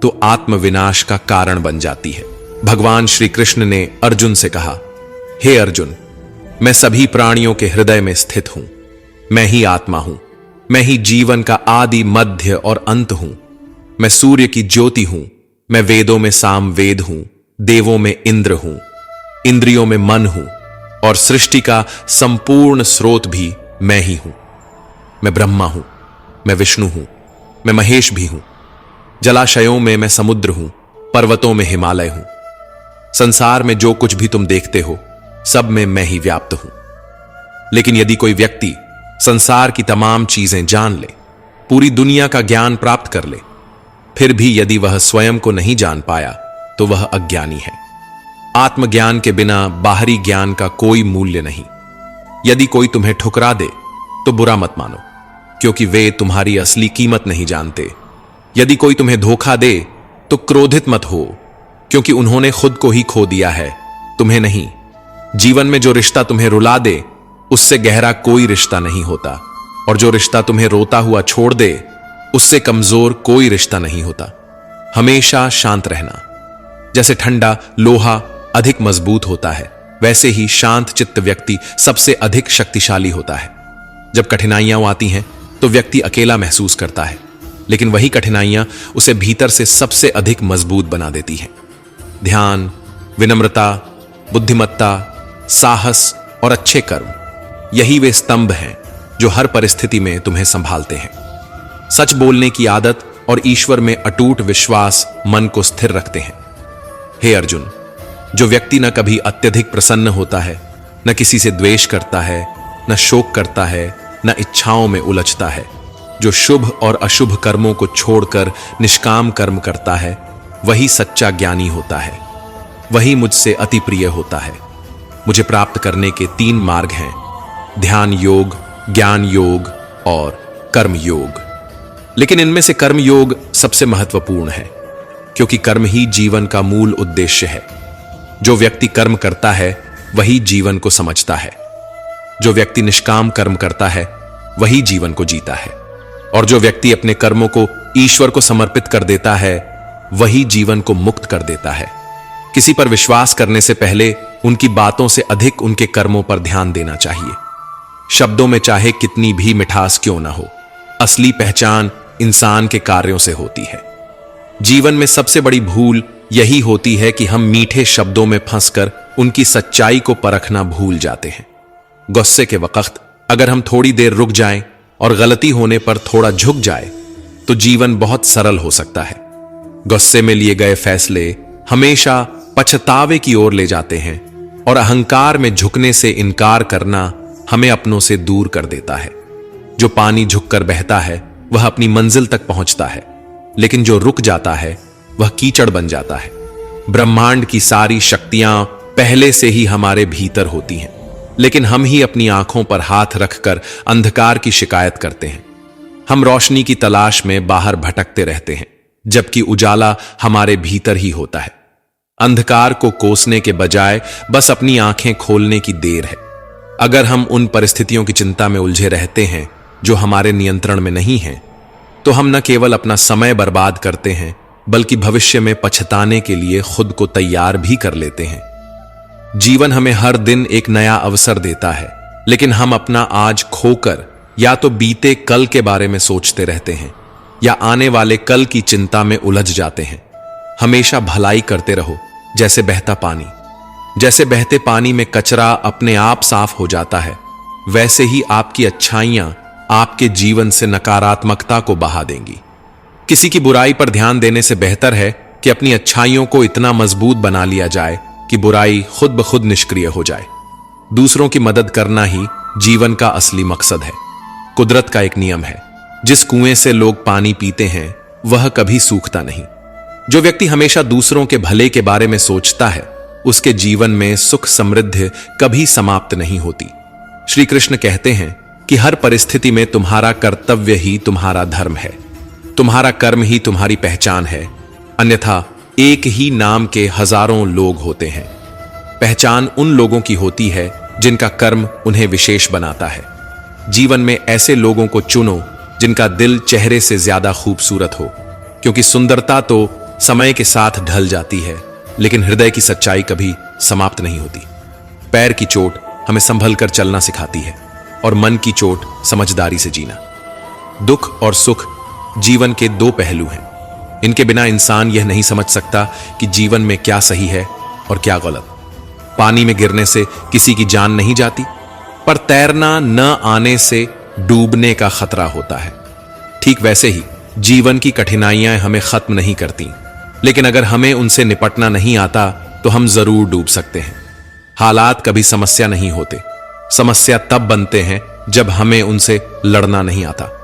तो आत्मविनाश का कारण बन जाती है। भगवान श्री कृष्ण ने अर्जुन से कहा, हे अर्जुन, मैं सभी प्राणियों के हृदय में स्थित हूं। मैं ही आत्मा हूं, मैं ही जीवन का आदि मध्य और अंत हूं। मैं सूर्य की ज्योति हूं, मैं वेदों में साम वेद हूं, देवों में इंद्र हूं, इंद्रियों में मन हूं, और सृष्टि का संपूर्ण स्रोत भी मैं ही हूं। मैं ब्रह्मा हूं, मैं विष्णु हूं, मैं महेश भी हूं। जलाशयों में मैं समुद्र हूं, पर्वतों में हिमालय हूं। संसार में जो कुछ भी तुम देखते हो सब में मैं ही व्याप्त हूं। लेकिन यदि कोई व्यक्ति संसार की तमाम चीजें जान ले, पूरी दुनिया का ज्ञान प्राप्त कर ले, फिर भी यदि वह स्वयं को नहीं जान पाया तो वह अज्ञानी है। आत्मज्ञान के बिना बाहरी ज्ञान का कोई मूल्य नहीं। यदि कोई तुम्हें ठुकरा दे तो बुरा मत मानो, क्योंकि वे तुम्हारी असली कीमत नहीं जानते। यदि कोई तुम्हें धोखा दे तो क्रोधित मत हो, क्योंकि उन्होंने खुद को ही खो दिया है, तुम्हें नहीं। जीवन में जो रिश्ता तुम्हें रुला दे उससे गहरा कोई रिश्ता नहीं होता, और जो रिश्ता तुम्हें रोता हुआ छोड़ दे उससे कमजोर कोई रिश्ता नहीं होता। हमेशा शांत रहना। जैसे ठंडा लोहा अधिक मजबूत होता है, वैसे ही शांत चित्त व्यक्ति सबसे अधिक शक्तिशाली होता है। जब कठिनाइयां आती हैं तो व्यक्ति अकेला महसूस करता है, लेकिन वही कठिनाइयां उसे भीतर से सबसे अधिक मजबूत बना देती हैं। ध्यान, विनम्रता, बुद्धिमत्ता, साहस और अच्छे कर्म, यही वे स्तंभ हैं जो हर परिस्थिति में तुम्हें संभालते हैं। सच बोलने की आदत और ईश्वर में अटूट विश्वास मन को स्थिर रखते हैं। हे अर्जुन, जो व्यक्ति न कभी अत्यधिक प्रसन्न होता है, न किसी से द्वेष करता है, न शोक करता है, न इच्छाओं में उलझता है, जो शुभ और अशुभ कर्मों को छोड़कर निष्काम कर्म करता है, वही सच्चा ज्ञानी होता है। वही मुझसे अति प्रिय होता है। मुझे प्राप्त करने के 3 मार्ग हैं: ध्यान योग, ज्ञान योग और कर्म योग। लेकिन इनमें से कर्म योग सबसे महत्वपूर्ण है, क्योंकि कर्म ही जीवन का मूल उद्देश्य है। जो व्यक्ति कर्म करता है वही जीवन को समझता है। जो व्यक्ति निष्काम कर्म करता है वही जीवन को जीता है, और जो व्यक्ति अपने कर्मों को ईश्वर को समर्पित कर देता है वही जीवन को मुक्त कर देता है। किसी पर विश्वास करने से पहले उनकी बातों से अधिक उनके कर्मों पर ध्यान देना चाहिए। शब्दों में चाहे कितनी भी मिठास क्यों ना हो, असली पहचान इंसान के कार्यों से होती है। जीवन में सबसे बड़ी भूल यही होती है कि हम मीठे शब्दों में फंसकर उनकी सच्चाई को परखना भूल जाते हैं। गुस्से के वक्त अगर हम थोड़ी देर रुक जाएं और गलती होने पर थोड़ा झुक जाए तो जीवन बहुत सरल हो सकता है। गुस्से में लिए गए फैसले हमेशा पछतावे की ओर ले जाते हैं, और अहंकार में झुकने से इनकार करना हमें अपनों से दूर कर देता है। जो पानी झुककर बहता है वह अपनी मंजिल तक पहुंचता है, लेकिन जो रुक जाता है वह कीचड़ बन जाता है। ब्रह्मांड की सारी शक्तियां पहले से ही हमारे भीतर होती हैं, लेकिन हम ही अपनी आंखों पर हाथ रखकर अंधकार की शिकायत करते हैं। हम रोशनी की तलाश में बाहर भटकते रहते हैं, जबकि उजाला हमारे भीतर ही होता है। अंधकार को कोसने के बजाय बस अपनी आंखें खोलने की देर है। अगर हम उन परिस्थितियों की चिंता में उलझे रहते हैं जो हमारे नियंत्रण में नहीं हैं, तो हम न केवल अपना समय बर्बाद करते हैं, बल्कि भविष्य में पछताने के लिए खुद को तैयार भी कर लेते हैं। जीवन हमें हर दिन एक नया अवसर देता है, लेकिन हम अपना आज खोकर या तो बीते कल के बारे में सोचते रहते हैं या आने वाले कल की चिंता में उलझ जाते हैं। हमेशा भलाई करते रहो, जैसे बहता पानी। जैसे बहते पानी में कचरा अपने आप साफ हो जाता है, वैसे ही आपकी अच्छाइयां आपके जीवन से नकारात्मकता को बहा देंगी। किसी की बुराई पर ध्यान देने से बेहतर है कि अपनी अच्छाइयों को इतना मजबूत बना लिया जाए कि बुराई खुद ब खुद निष्क्रिय हो जाए। दूसरों की मदद करना ही जीवन का असली मकसद है। कुदरत का एक नियम है, जिस कुएं से लोग पानी पीते हैं वह कभी सूखता नहीं। जो व्यक्ति हमेशा दूसरों के भले के बारे में सोचता है, उसके जीवन में सुख समृद्धि कभी समाप्त नहीं होती। श्री कृष्ण कहते हैं कि हर परिस्थिति में तुम्हारा कर्तव्य ही तुम्हारा धर्म है, तुम्हारा कर्म ही तुम्हारी पहचान है, अन्यथा एक ही नाम के हजारों लोग होते हैं। पहचान उन लोगों की होती है जिनका कर्म उन्हें विशेष बनाता है। जीवन में ऐसे लोगों को चुनो जिनका दिल चेहरे से ज्यादा खूबसूरत हो, क्योंकि सुंदरता तो समय के साथ ढल जाती है, लेकिन हृदय की सच्चाई कभी समाप्त नहीं होती। पैर की चोट हमें संभल कर चलना सिखाती है और मन की चोट समझदारी से जीना। दुख और सुख जीवन के दो पहलू हैं। इनके बिना इंसान यह नहीं समझ सकता कि जीवन में क्या सही है और क्या गलत। पानी में गिरने से किसी की जान नहीं जाती, पर तैरना न आने से डूबने का खतरा होता है। ठीक वैसे ही जीवन की कठिनाइयां हमें खत्म नहीं करती, लेकिन अगर हमें उनसे निपटना नहीं आता तो हम जरूर डूब सकते हैं। हालात कभी समस्या नहीं होते, समस्या तब बनते हैं जब हमें उनसे लड़ना नहीं आता।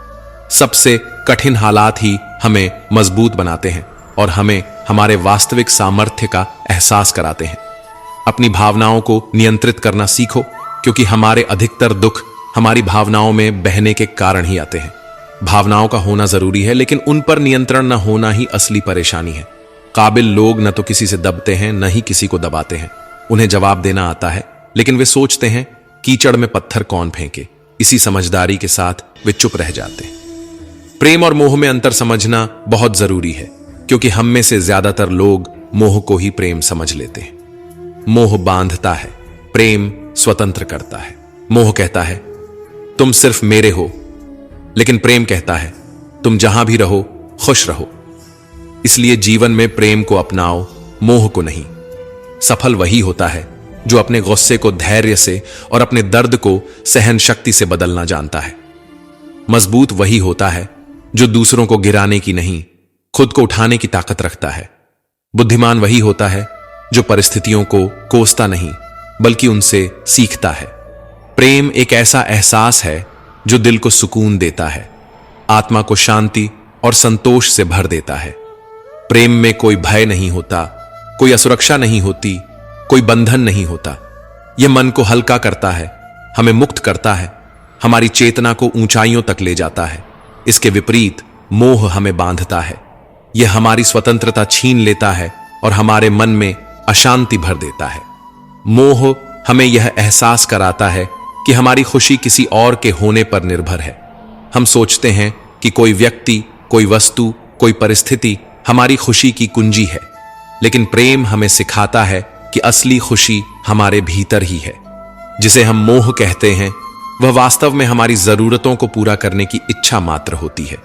सबसे कठिन हालात ही हमें मजबूत बनाते हैं और हमें हमारे वास्तविक सामर्थ्य का एहसास कराते हैं। अपनी भावनाओं को नियंत्रित करना सीखो, क्योंकि हमारे अधिकतर दुख हमारी भावनाओं में बहने के कारण ही आते हैं। भावनाओं का होना जरूरी है, लेकिन उन पर नियंत्रण न होना ही असली परेशानी है। काबिल लोग न तो किसी से दबते हैं, न ही किसी को दबाते हैं। उन्हें जवाब देना आता है, लेकिन वे सोचते हैं कीचड़ में पत्थर कौन फेंके। इसी समझदारी के साथ वे चुप रह जाते हैं। प्रेम और मोह में अंतर समझना बहुत जरूरी है, क्योंकि हम में से ज्यादातर लोग मोह को ही प्रेम समझ लेते हैं। मोह बांधता है, प्रेम स्वतंत्र करता है। मोह कहता है तुम सिर्फ मेरे हो, लेकिन प्रेम कहता है तुम जहां भी रहो खुश रहो। इसलिए जीवन में प्रेम को अपनाओ, मोह को नहीं। सफल वही होता है जो अपने गुस्से को धैर्य से और अपने दर्द को सहन शक्ति से बदलना जानता है। मजबूत वही होता है जो दूसरों को गिराने की नहीं, खुद को उठाने की ताकत रखता है। बुद्धिमान वही होता है जो परिस्थितियों को कोसता नहीं, बल्कि उनसे सीखता है। प्रेम एक ऐसा एहसास है जो दिल को सुकून देता है, आत्मा को शांति और संतोष से भर देता है। प्रेम में कोई भय नहीं होता, कोई असुरक्षा नहीं होती, कोई बंधन नहीं होता। यह मन को हल्का करता है, हमें मुक्त करता है, हमारी चेतना को ऊंचाइयों तक ले जाता है। इसके विपरीत मोह हमें बांधता है, यह हमारी स्वतंत्रता छीन लेता है और हमारे मन में अशांति भर देता है। मोह हमें यह एहसास कराता है कि हमारी खुशी किसी और के होने पर निर्भर है। हम सोचते हैं कि कोई व्यक्ति, कोई वस्तु, कोई परिस्थिति हमारी खुशी की कुंजी है, लेकिन प्रेम हमें सिखाता है कि असली खुशी हमारे भीतर ही है। जिसे हम मोह कहते हैं, वह वास्तव में हमारी जरूरतों को पूरा करने की इच्छा मात्र होती है।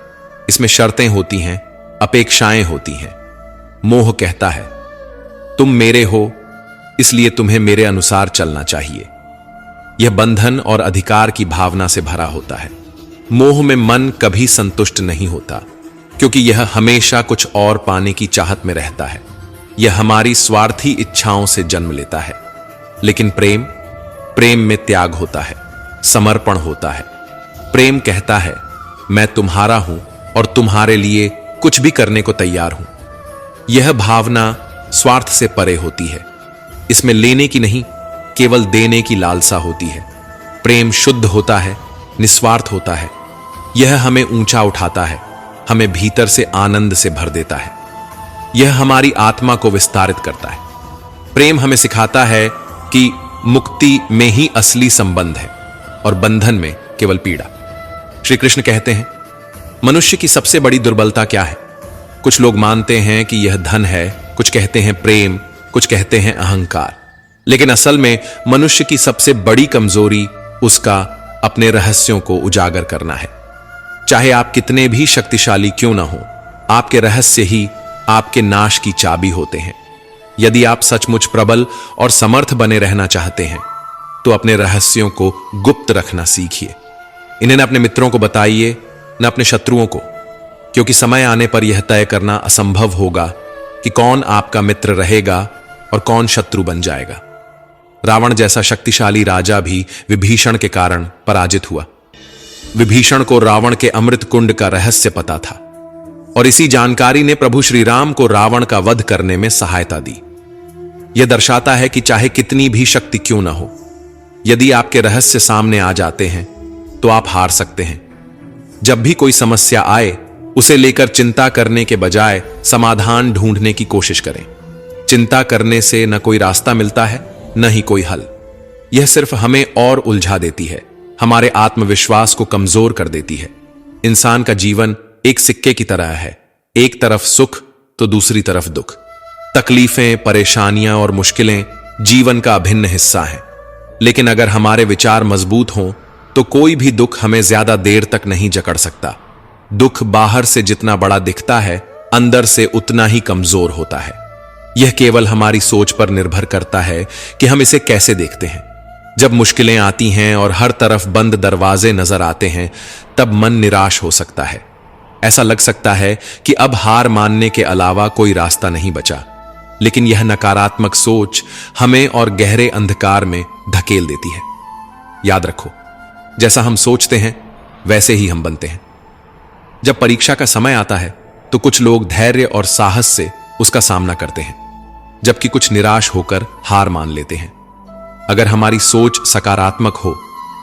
इसमें शर्तें होती हैं, अपेक्षाएं होती हैं। मोह कहता है तुम मेरे हो, इसलिए तुम्हें मेरे अनुसार चलना चाहिए। यह बंधन और अधिकार की भावना से भरा होता है। मोह में मन कभी संतुष्ट नहीं होता, क्योंकि यह हमेशा कुछ और पाने की चाहत में रहता है। यह हमारी स्वार्थी इच्छाओं से जन्म लेता है। लेकिन प्रेम में त्याग होता है, समर्पण होता है। प्रेम कहता है मैं तुम्हारा हूं और तुम्हारे लिए कुछ भी करने को तैयार हूं। यह भावना स्वार्थ से परे होती है। इसमें लेने की नहीं, केवल देने की लालसा होती है। प्रेम शुद्ध होता है, निस्वार्थ होता है। यह हमें ऊंचा उठाता है, हमें भीतर से आनंद से भर देता है। यह हमारी आत्मा को विस्तारित करता है। प्रेम हमें सिखाता है कि मुक्ति में ही असली संबंध है और बंधन में केवल पीड़ा। श्री कृष्ण कहते हैं मनुष्य की सबसे बड़ी दुर्बलता क्या है? कुछ लोग मानते हैं कि यह धन है, कुछ कहते हैं प्रेम, कुछ कहते हैं अहंकार। लेकिन असल में मनुष्य की सबसे बड़ी कमजोरी उसका अपने रहस्यों को उजागर करना है। चाहे आप कितने भी शक्तिशाली क्यों ना हो, आपके रहस्य ही आपके नाश की चाबी होते हैं। यदि आप सचमुच प्रबल और समर्थ बने रहना चाहते हैं, तो अपने रहस्यों को गुप्त रखना सीखिए। इन्हें न अपने मित्रों को बताइए, न अपने शत्रुओं को, क्योंकि समय आने पर यह तय करना असंभव होगा कि कौन आपका मित्र रहेगा और कौन शत्रु बन जाएगा। रावण जैसा शक्तिशाली राजा भी विभीषण के कारण पराजित हुआ। विभीषण को रावण के अमृत कुंड का रहस्य पता था और इसी जानकारी ने प्रभु श्री राम को रावण का वध करने में सहायता दी। यह दर्शाता है कि चाहे कितनी भी शक्ति क्यों न हो, यदि आपके रहस्य सामने आ जाते हैं तो आप हार सकते हैं। जब भी कोई समस्या आए, उसे लेकर चिंता करने के बजाय समाधान ढूंढने की कोशिश करें। चिंता करने से न कोई रास्ता मिलता है, न ही कोई हल। यह सिर्फ हमें और उलझा देती है, हमारे आत्मविश्वास को कमजोर कर देती है। इंसान का जीवन एक सिक्के की तरह है, एक तरफ सुख तो दूसरी तरफ दुख। तकलीफें, परेशानियां और मुश्किलें जीवन का अभिन्न हिस्सा हैं। लेकिन अगर हमारे विचार मजबूत हों तो कोई भी दुख हमें ज्यादा देर तक नहीं जकड़ सकता। दुख बाहर से जितना बड़ा दिखता है, अंदर से उतना ही कमजोर होता है। यह केवल हमारी सोच पर निर्भर करता है कि हम इसे कैसे देखते हैं। जब मुश्किलें आती हैं और हर तरफ बंद दरवाजे नजर आते हैं, तब मन निराश हो सकता है। ऐसा लग सकता है कि अब हार मानने के अलावा कोई रास्ता नहीं बचा। लेकिन यह नकारात्मक सोच हमें और गहरे अंधकार में धकेल देती है। याद रखो, जैसा हम सोचते हैं वैसे ही हम बनते हैं। जब परीक्षा का समय आता है तो कुछ लोग धैर्य और साहस से उसका सामना करते हैं, जबकि कुछ निराश होकर हार मान लेते हैं। अगर हमारी सोच सकारात्मक हो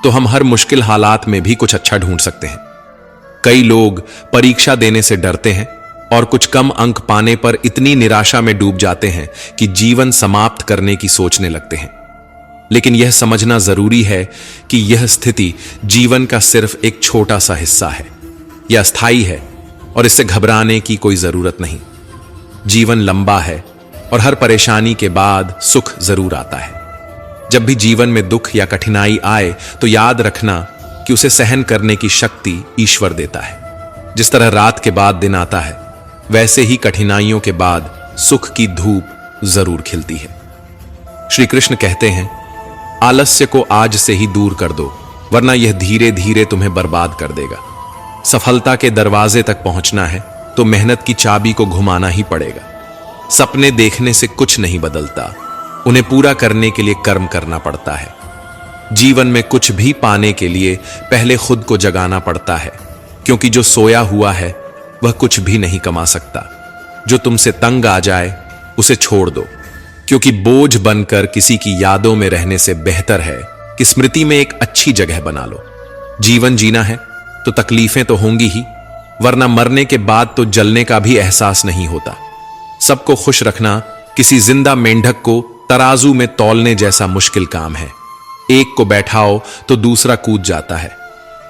तो हम हर मुश्किल हालात में भी कुछ अच्छा ढूंढ सकते हैं। कई लोग परीक्षा देने से डरते हैं और कुछ कम अंक पाने पर इतनी निराशा में डूब जाते हैं कि जीवन समाप्त करने की सोचने लगते हैं। लेकिन यह समझना जरूरी है कि यह स्थिति जीवन का सिर्फ एक छोटा सा हिस्सा है। यह अस्थायी है और इससे घबराने की कोई जरूरत नहीं। जीवन लंबा है और हर परेशानी के बाद सुख जरूर आता है। जब भी जीवन में दुख या कठिनाई आए तो याद रखना कि उसे सहन करने की शक्ति ईश्वर देता है। जिस तरह रात के बाद दिन आता है, वैसे ही कठिनाइयों के बाद सुख की धूप जरूर खिलती है। श्री कृष्ण कहते हैं, आलस्य को आज से ही दूर कर दो, वरना यह धीरे धीरे तुम्हें बर्बाद कर देगा। सफलता के दरवाजे तक पहुंचना है तो मेहनत की चाबी को घुमाना ही पड़ेगा। सपने देखने से कुछ नहीं बदलता, उन्हें पूरा करने के लिए कर्म करना पड़ता है। जीवन में कुछ भी पाने के लिए पहले खुद को जगाना पड़ता है, क्योंकि जो सोया हुआ है वह कुछ भी नहीं कमा सकता। जो तुमसे तंग आ जाए उसे छोड़ दो, क्योंकि बोझ बनकर किसी की यादों में रहने से बेहतर है कि स्मृति में एक अच्छी जगह बना लो। जीवन जीना है तो तकलीफें तो होंगी ही, वरना मरने के बाद तो जलने का भी एहसास नहीं होता। सबको खुश रखना किसी जिंदा मेंढक को तराजू में तौलने जैसा मुश्किल काम है। एक को बैठाओ तो दूसरा कूद जाता है।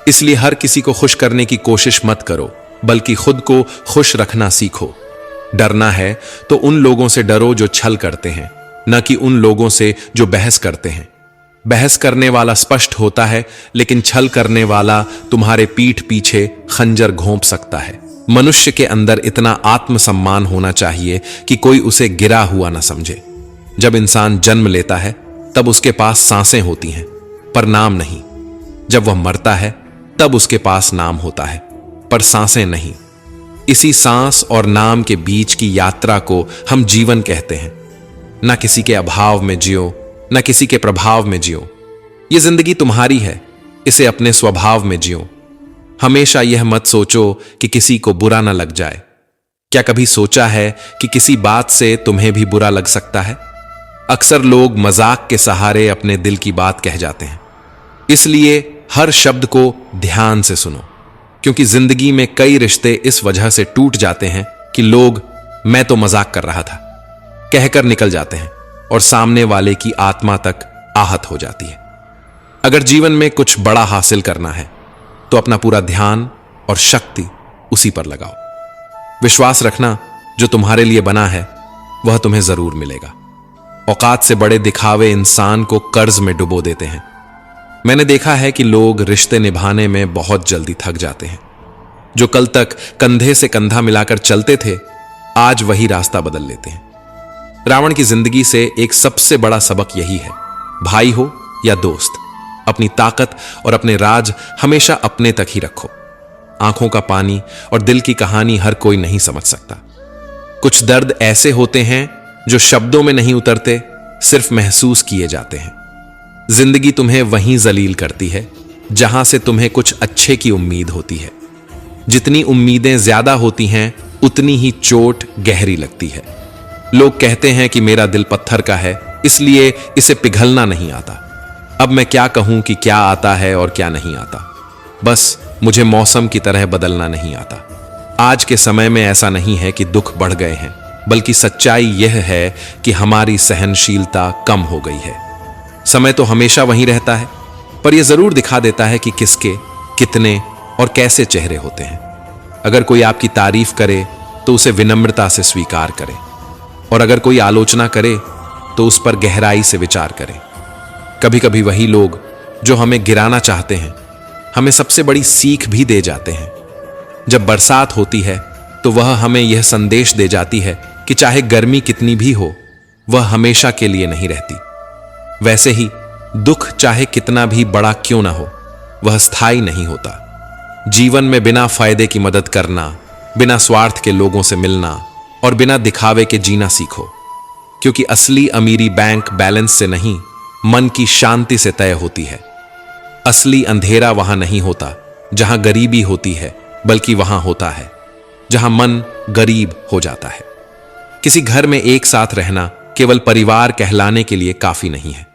इसलिए हर किसी को खुश करने की कोशिश मत करो, बल्कि खुद को खुश रखना सीखो। डरना है तो उन लोगों से डरो जो छल करते हैं, न कि उन लोगों से जो बहस करते हैं। बहस करने वाला स्पष्ट होता है, लेकिन छल करने वाला तुम्हारे पीठ पीछे खंजर घोंप सकता है। मनुष्य के अंदर इतना आत्मसम्मान होना चाहिए कि कोई उसे गिरा हुआ न समझे। जब इंसान जन्म लेता है तब उसके पास सांसें होती हैं, पर नाम नहीं। जब वह मरता है तब उसके पास नाम होता है, पर सांसें नहीं। इसी सांस और नाम के बीच की यात्रा को हम जीवन कहते हैं। न किसी के अभाव में जियो, न किसी के प्रभाव में जियो। यह जिंदगी तुम्हारी है, इसे अपने स्वभाव में जियो। हमेशा यह मत सोचो कि किसी को बुरा न लग जाए। क्या कभी सोचा है कि किसी बात से तुम्हें भी बुरा लग सकता है? अक्सर लोग मजाक के सहारे अपने दिल की बात कह जाते हैं। इसलिए हर शब्द को ध्यान से सुनो, क्योंकि जिंदगी में कई रिश्ते इस वजह से टूट जाते हैं कि लोग मैं तो मजाक कर रहा था कहकर निकल जाते हैं और सामने वाले की आत्मा तक आहत हो जाती है। अगर जीवन में कुछ बड़ा हासिल करना है तो अपना पूरा ध्यान और शक्ति उसी पर लगाओ। विश्वास रखना, जो तुम्हारे लिए बना है वह तुम्हें जरूर मिलेगा। औकात से बड़े दिखावे इंसान को कर्ज में डुबो देते हैं। मैंने देखा है कि लोग रिश्ते निभाने में बहुत जल्दी थक जाते हैं। जो कल तक कंधे से कंधा मिलाकर चलते थे, आज वही रास्ता बदल लेते हैं। रावण की जिंदगी से एक सबसे बड़ा सबक यही है, भाई हो या दोस्त, अपनी ताकत और अपने राज हमेशा अपने तक ही रखो। आंखों का पानी और दिल की कहानी हर कोई नहीं समझ सकता। कुछ दर्द ऐसे होते हैं जो शब्दों में नहीं उतरते, सिर्फ महसूस किए जाते हैं। जिंदगी तुम्हें वहीं जलील करती है जहां से तुम्हें कुछ अच्छे की उम्मीद होती है। जितनी उम्मीदें ज्यादा होती हैं उतनी ही चोट गहरी लगती है। लोग कहते हैं कि मेरा दिल पत्थर का है, इसलिए इसे पिघलना नहीं आता। अब मैं क्या कहूं कि क्या आता है और क्या नहीं आता। बस मुझे मौसम की तरह बदलना नहीं आता। आज के समय में ऐसा नहीं है कि दुख बढ़ गए हैं, बल्कि सच्चाई यह है कि हमारी सहनशीलता कम हो गई है। समय तो हमेशा वहीं रहता है, पर यह जरूर दिखा देता है कि किसके, कितने और कैसे चेहरे होते हैं। अगर कोई आपकी तारीफ करे तो उसे विनम्रता से स्वीकार करें, और अगर कोई आलोचना करे तो उस पर गहराई से विचार करें। कभी कभी वही लोग जो हमें गिराना चाहते हैं हमें सबसे बड़ी सीख भी दे जाते हैं। जब बरसात होती है तो वह हमें यह संदेश दे जाती है कि चाहे गर्मी कितनी भी हो, वह हमेशा के लिए नहीं रहती। वैसे ही दुख चाहे कितना भी बड़ा क्यों ना हो, वह स्थायी नहीं होता। जीवन में बिना फायदे की मदद करना, बिना स्वार्थ के लोगों से मिलना और बिना दिखावे के जीना सीखो, क्योंकि असली अमीरी बैंक बैलेंस से नहीं, मन की शांति से तय होती है। असली अंधेरा वहां नहीं होता जहां गरीबी होती है, बल्कि वहां होता है जहां मन गरीब हो जाता है। किसी घर में एक साथ रहना केवल परिवार कहलाने के लिए काफी नहीं है।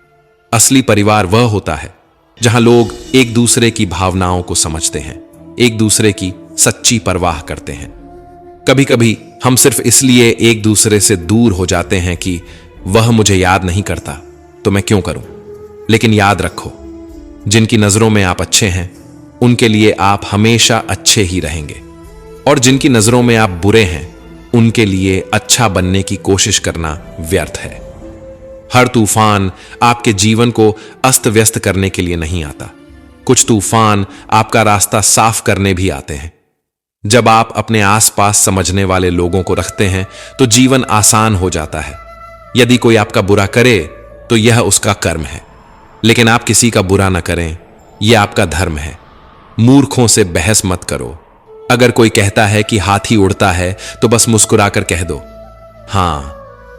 असली परिवार वह होता है जहां लोग एक दूसरे की भावनाओं को समझते हैं, एक दूसरे की सच्ची परवाह करते हैं। कभी कभी हम सिर्फ इसलिए एक दूसरे से दूर हो जाते हैं कि वह मुझे याद नहीं करता तो मैं क्यों करूं। लेकिन याद रखो, जिनकी नजरों में आप अच्छे हैं उनके लिए आप हमेशा अच्छे ही रहेंगे, और जिनकी नजरों में आप बुरे हैं उनके लिए अच्छा बनने की कोशिश करना व्यर्थ है। हर तूफान आपके जीवन को अस्त व्यस्त करने के लिए नहीं आता। कुछ तूफान आपका रास्ता साफ करने भी आते हैं। जब आप अपने आसपास समझने वाले लोगों को रखते हैं तो जीवन आसान हो जाता है। यदि कोई आपका बुरा करे तो यह उसका कर्म है, लेकिन आप किसी का बुरा न करें, यह आपका धर्म है। मूर्खों से बहस मत करो। अगर कोई कहता है कि हाथी उड़ता है तो बस मुस्कुराकर कह दो, हां,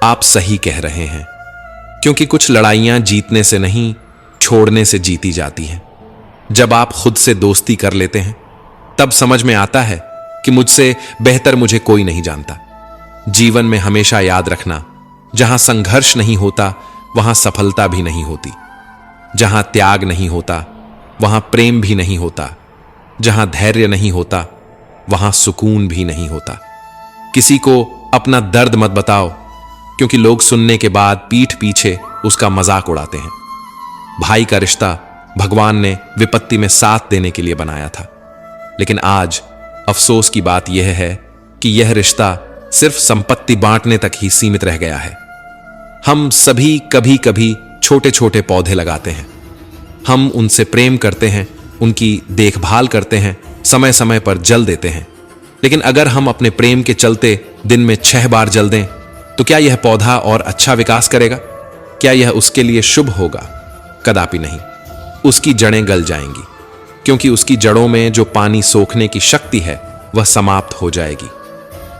आप सही कह रहे हैं, क्योंकि कुछ लड़ाइयां जीतने से नहीं, छोड़ने से जीती जाती हैं। जब आप खुद से दोस्ती कर लेते हैं तब समझ में आता है कि मुझसे बेहतर मुझे कोई नहीं जानता। जीवन में हमेशा याद रखना, जहां संघर्ष नहीं होता वहां सफलता भी नहीं होती। जहां त्याग नहीं होता वहां प्रेम भी नहीं होता। जहां धैर्य नहीं होता वहां सुकून भी नहीं होता। किसी को अपना दर्द मत बताओ, क्योंकि लोग सुनने के बाद पीठ पीछे उसका मजाक उड़ाते हैं। भाई का रिश्ता भगवान ने विपत्ति में साथ देने के लिए बनाया था, लेकिन आज अफसोस की बात यह है कि यह रिश्ता सिर्फ संपत्ति बांटने तक ही सीमित रह गया है। हम सभी कभी कभी छोटे छोटे पौधे लगाते हैं। हम उनसे प्रेम करते हैं, उनकी देखभाल करते हैं, समय समय पर जल देते हैं। लेकिन अगर हम अपने प्रेम के चलते दिन में 6 बार जल दें तो क्या यह पौधा और अच्छा विकास करेगा? क्या यह उसके लिए शुभ होगा? कदापि नहीं। उसकी जड़ें गल जाएंगी, क्योंकि उसकी जड़ों में जो पानी सोखने की शक्ति है वह समाप्त हो जाएगी।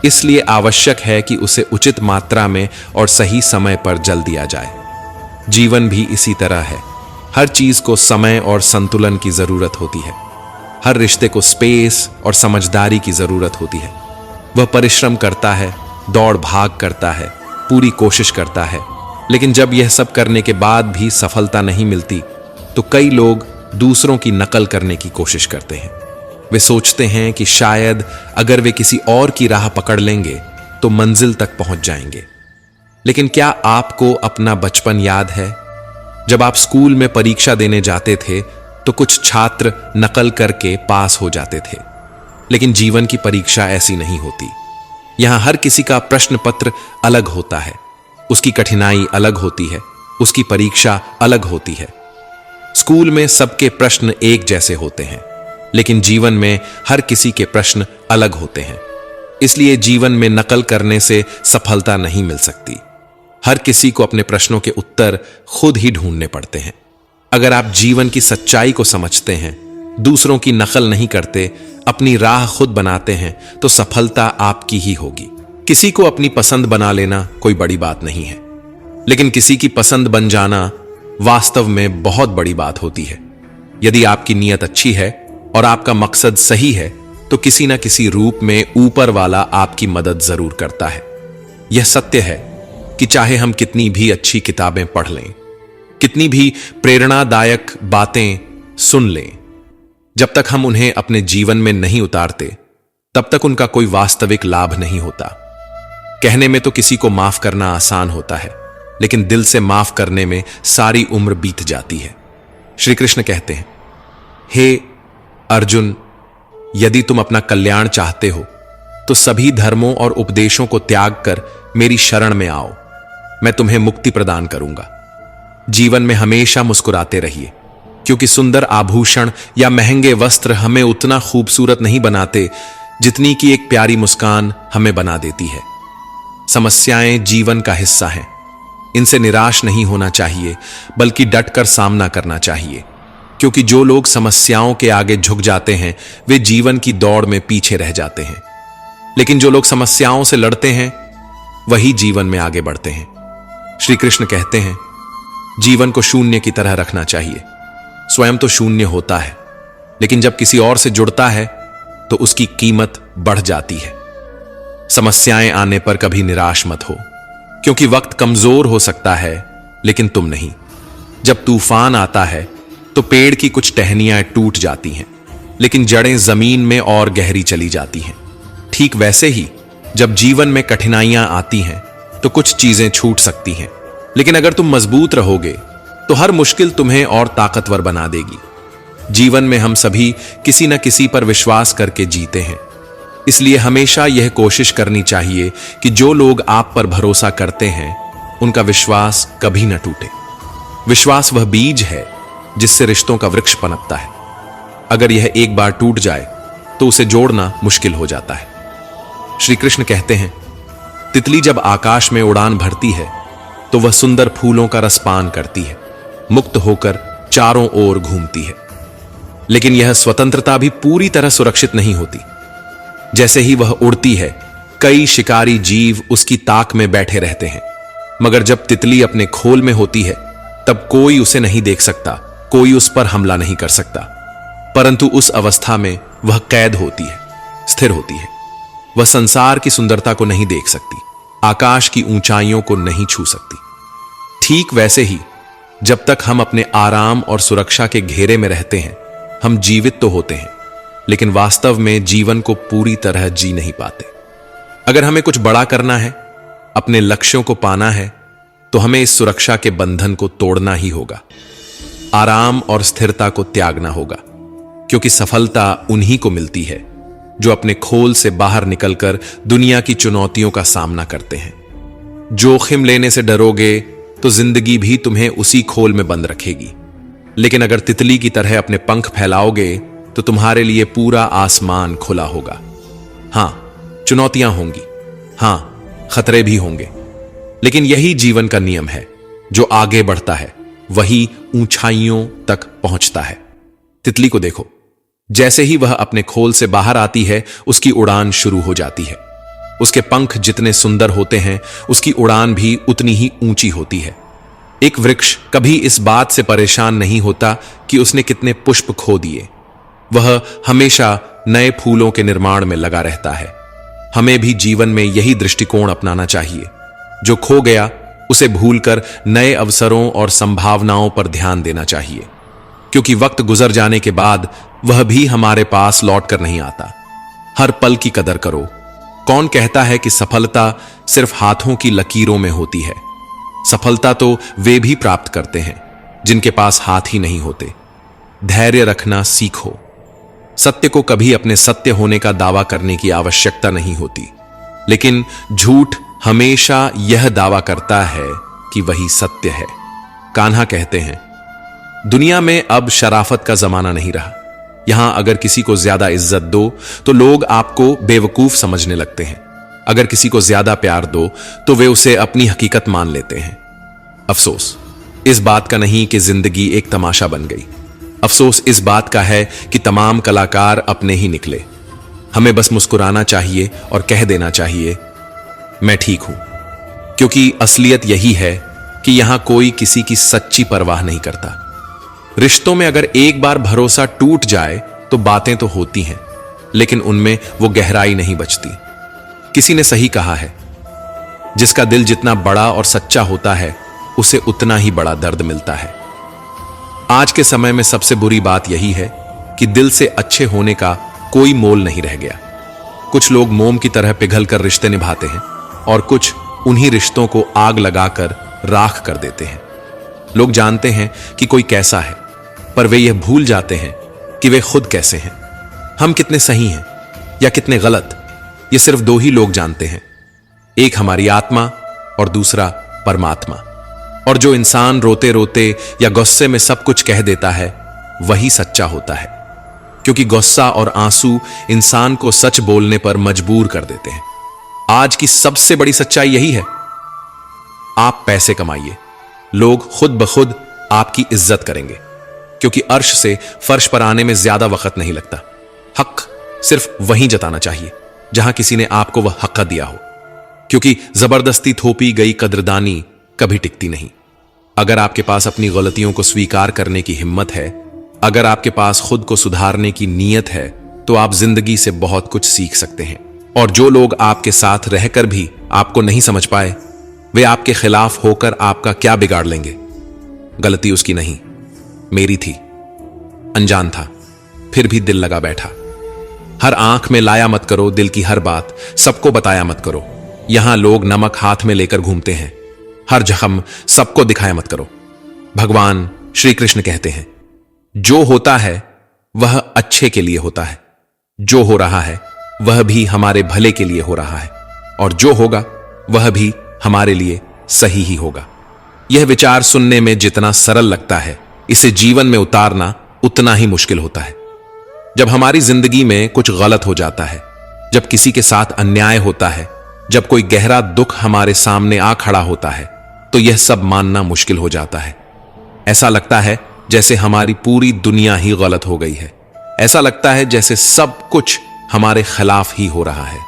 इसलिए आवश्यक है कि उसे उचित मात्रा में और सही समय पर जल दिया जाए। जीवन भी इसी तरह है। हर चीज को समय और संतुलन की जरूरत होती है। हर रिश्ते को स्पेस और समझदारी की जरूरत होती है। वह परिश्रम करता है, दौड़ भाग करता है, पूरी कोशिश करता है, लेकिन जब यह सब करने के बाद भी सफलता नहीं मिलती तो कई लोग दूसरों की नकल करने की कोशिश करते हैं। वे सोचते हैं कि शायद अगर वे किसी और की राह पकड़ लेंगे तो मंजिल तक पहुंच जाएंगे। लेकिन क्या आपको अपना बचपन याद है? जब आप स्कूल में परीक्षा देने जाते थे तो कुछ छात्र नकल करके पास हो जाते थे, लेकिन जीवन की परीक्षा ऐसी नहीं होती। यहां हर किसी का प्रश्न पत्र अलग होता है, उसकी कठिनाई अलग होती है, उसकी परीक्षा अलग होती है। स्कूल में सबके प्रश्न एक जैसे होते हैं, लेकिन जीवन में हर किसी के प्रश्न अलग होते हैं। इसलिए जीवन में नकल करने से सफलता नहीं मिल सकती। हर किसी को अपने प्रश्नों के उत्तर खुद ही ढूंढने पड़ते हैं। अगर आप जीवन की सच्चाई को समझते हैं, दूसरों की नकल नहीं करते, अपनी राह खुद बनाते हैं, तो सफलता आपकी ही होगी। किसी को अपनी पसंद बना लेना कोई बड़ी बात नहीं है, लेकिन किसी की पसंद बन जाना वास्तव में बहुत बड़ी बात होती है। यदि आपकी नीयत अच्छी है और आपका मकसद सही है तो किसी न किसी रूप में ऊपर वाला आपकी मदद जरूर करता है। यह सत्य है कि चाहे हम कितनी भी अच्छी किताबें पढ़ लें, कितनी भी प्रेरणादायक बातें सुन लें, जब तक हम उन्हें अपने जीवन में नहीं उतारते तब तक उनका कोई वास्तविक लाभ नहीं होता। कहने में तो किसी को माफ करना आसान होता है, लेकिन दिल से माफ करने में सारी उम्र बीत जाती है। श्री कृष्ण कहते हैं, हे अर्जुन, यदि तुम अपना कल्याण चाहते हो तो सभी धर्मों और उपदेशों को त्याग कर मेरी शरण में आओ, मैं तुम्हें मुक्ति प्रदान करूंगा। जीवन में हमेशा मुस्कुराते रहिए, क्योंकि सुंदर आभूषण या महंगे वस्त्र हमें उतना खूबसूरत नहीं बनाते जितनी कि एक प्यारी मुस्कान हमें बना देती है। समस्याएं जीवन का हिस्सा हैं, इनसे निराश नहीं होना चाहिए बल्कि डटकर सामना करना चाहिए, क्योंकि जो लोग समस्याओं के आगे झुक जाते हैं वे जीवन की दौड़ में पीछे रह जाते हैं, लेकिन जो लोग समस्याओं से लड़ते हैं वही जीवन में आगे बढ़ते हैं। श्री कृष्ण कहते हैं, जीवन को शून्य की तरह रखना चाहिए। स्वयं तो शून्य होता है, लेकिन जब किसी और से जुड़ता है तो उसकी कीमत बढ़ जाती है। समस्याएं आने पर कभी निराश मत हो, क्योंकि वक्त कमजोर हो सकता है लेकिन तुम नहीं। जब तूफान आता है तो पेड़ की कुछ टहनियां टूट जाती हैं, लेकिन जड़ें जमीन में और गहरी चली जाती हैं। ठीक वैसे ही जब जीवन में कठिनाइयां आती हैं तो कुछ चीजें छूट सकती हैं, लेकिन अगर तुम मजबूत रहोगे तो हर मुश्किल तुम्हें और ताकतवर बना देगी। जीवन में हम सभी किसी न किसी पर विश्वास करके जीते हैं, इसलिए हमेशा यह कोशिश करनी चाहिए कि जो लोग आप पर भरोसा करते हैं उनका विश्वास कभी न टूटे। विश्वास वह बीज है जिससे रिश्तों का वृक्ष पनपता है। अगर यह एक बार टूट जाए तो उसे जोड़ना मुश्किल हो जाता है। श्री कृष्ण कहते हैं, तितली जब आकाश में उड़ान भरती है तो वह सुंदर फूलों का रसपान करती है, मुक्त होकर चारों ओर घूमती है, लेकिन यह स्वतंत्रता भी पूरी तरह सुरक्षित नहीं होती। जैसे ही वह उड़ती है, कई शिकारी जीव उसकी ताक में बैठे रहते हैं, मगर जब तितली अपने खोल में होती है तब कोई उसे नहीं देख सकता, कोई उस पर हमला नहीं कर सकता। परंतु उस अवस्था में वह कैद होती है, स्थिर होती है। वह संसार की सुंदरता को नहीं देख सकती, आकाश की ऊंचाइयों को नहीं छू सकती। ठीक वैसे ही जब तक हम अपने आराम और सुरक्षा के घेरे में रहते हैं, हम जीवित तो होते हैं, लेकिन वास्तव में जीवन को पूरी तरह जी नहीं पाते। अगर हमें कुछ बड़ा करना है, अपने लक्ष्यों को पाना है, तो हमें इस सुरक्षा के बंधन को तोड़ना ही होगा। आराम और स्थिरता को त्यागना होगा, क्योंकि सफलता उन्हीं को मिलती है जो अपने खोल से बाहर निकलकर दुनिया की चुनौतियों का सामना करते हैं। जोखिम लेने से डरोगे तो जिंदगी भी तुम्हें उसी खोल में बंद रखेगी, लेकिन अगर तितली की तरह अपने पंख फैलाओगे तो तुम्हारे लिए पूरा आसमान खुला होगा। हां, चुनौतियां होंगी, हां, खतरे भी होंगे, लेकिन यही जीवन का नियम है। जो आगे बढ़ता है वही ऊंचाइयों तक पहुंचता है। तितली को देखो, जैसे ही वह अपने खोल से बाहर आती है उसकी उड़ान शुरू हो जाती है। उसके पंख जितने सुंदर होते हैं उसकी उड़ान भी उतनी ही ऊंची होती है। एक वृक्ष कभी इस बात से परेशान नहीं होता कि उसने कितने पुष्प खो दिए, वह हमेशा नए फूलों के निर्माण में लगा रहता है। हमें भी जीवन में यही दृष्टिकोण अपनाना चाहिए। जो खो गया उसे भूलकर नए अवसरों और संभावनाओं पर ध्यान देना चाहिए, क्योंकि वक्त गुजर जाने के बाद वह भी हमारे पास लौटकर नहीं आता। हर पल की कदर करो। कौन कहता है कि सफलता सिर्फ हाथों की लकीरों में होती है? सफलता तो वे भी प्राप्त करते हैं जिनके पास हाथ ही नहीं होते। धैर्य रखना सीखो। सत्य को कभी अपने सत्य होने का दावा करने की आवश्यकता नहीं होती, लेकिन झूठ हमेशा यह दावा करता है कि वही सत्य है। कान्हा कहते हैं, दुनिया में अब शराफत का जमाना नहीं रहा। यहां अगर किसी को ज्यादा इज्जत दो तो लोग आपको बेवकूफ समझने लगते हैं। अगर किसी को ज्यादा प्यार दो तो वे उसे अपनी हकीकत मान लेते हैं। अफसोस इस बात का नहीं कि जिंदगी एक तमाशा बन गई। अफसोस इस बात का है कि तमाम कलाकार अपने ही निकले। हमें बस मुस्कुराना चाहिए और कह देना चाहिए, मैं ठीक हूं, क्योंकि असलियत यही है कि यहां कोई किसी की सच्ची परवाह नहीं करता। रिश्तों में अगर एक बार भरोसा टूट जाए तो बातें तो होती हैं, लेकिन उनमें वो गहराई नहीं बचती। किसी ने सही कहा है, जिसका दिल जितना बड़ा और सच्चा होता है उसे उतना ही बड़ा दर्द मिलता है। आज के समय में सबसे बुरी बात यही है कि दिल से अच्छे होने का कोई मोल नहीं रह गया। कुछ लोग मोम की तरह पिघलकर रिश्ते निभाते हैं और कुछ उन्हीं रिश्तों को आग लगाकर राख कर देते हैं। लोग जानते हैं कि कोई कैसा है, पर वे यह भूल जाते हैं कि वे खुद कैसे हैं। हम कितने सही हैं या कितने गलत, ये सिर्फ दो ही लोग जानते हैं, एक हमारी आत्मा और दूसरा परमात्मा। और जो इंसान रोते रोते या गुस्से में सब कुछ कह देता है वही सच्चा होता है, क्योंकि गुस्सा और आंसू इंसान को सच बोलने पर मजबूर कर देते हैं। आज की सबसे बड़ी सच्चाई यही है, आप पैसे कमाइए, लोग खुद ब खुद आपकी इज्जत करेंगे, क्योंकि अर्श से फर्श पर आने में ज्यादा वक्त नहीं लगता। हक सिर्फ वहीं जताना चाहिए जहां किसी ने आपको वह हक दिया हो, क्योंकि जबरदस्ती थोपी गई कद्रदानी कभी टिकती नहीं। अगर आपके पास अपनी गलतियों को स्वीकार करने की हिम्मत है, अगर आपके पास खुद को सुधारने की नीयत है, तो आप जिंदगी से बहुत कुछ सीख सकते हैं। और जो लोग आपके साथ रहकर भी आपको नहीं समझ पाए, वे आपके खिलाफ होकर आपका क्या बिगाड़ लेंगे। गलती उसकी नहीं, मेरी थी। अनजान था, फिर भी दिल लगा बैठा। हर आंख में लाया मत करो दिल की हर बात, सबको बताया मत करो। यहां लोग नमक हाथ में लेकर घूमते हैं, हर जख्म सबको दिखाया मत करो। भगवान श्री कृष्ण कहते हैं, जो होता है वह अच्छे के लिए होता है, जो हो रहा है वह भी हमारे भले के लिए हो रहा है, और जो होगा वह भी हमारे लिए सही ही होगा। यह विचार सुनने में जितना सरल लगता है, इसे जीवन में उतारना उतना ही मुश्किल होता है। जब हमारी जिंदगी में कुछ गलत हो जाता है, जब किसी के साथ अन्याय होता है, जब कोई गहरा दुख हमारे सामने आ खड़ा होता है, तो यह सब मानना मुश्किल हो जाता है। ऐसा लगता है जैसे हमारी पूरी दुनिया ही गलत हो गई है। ऐसा लगता है जैसे सब कुछ हमारे खिलाफ ही हो रहा है।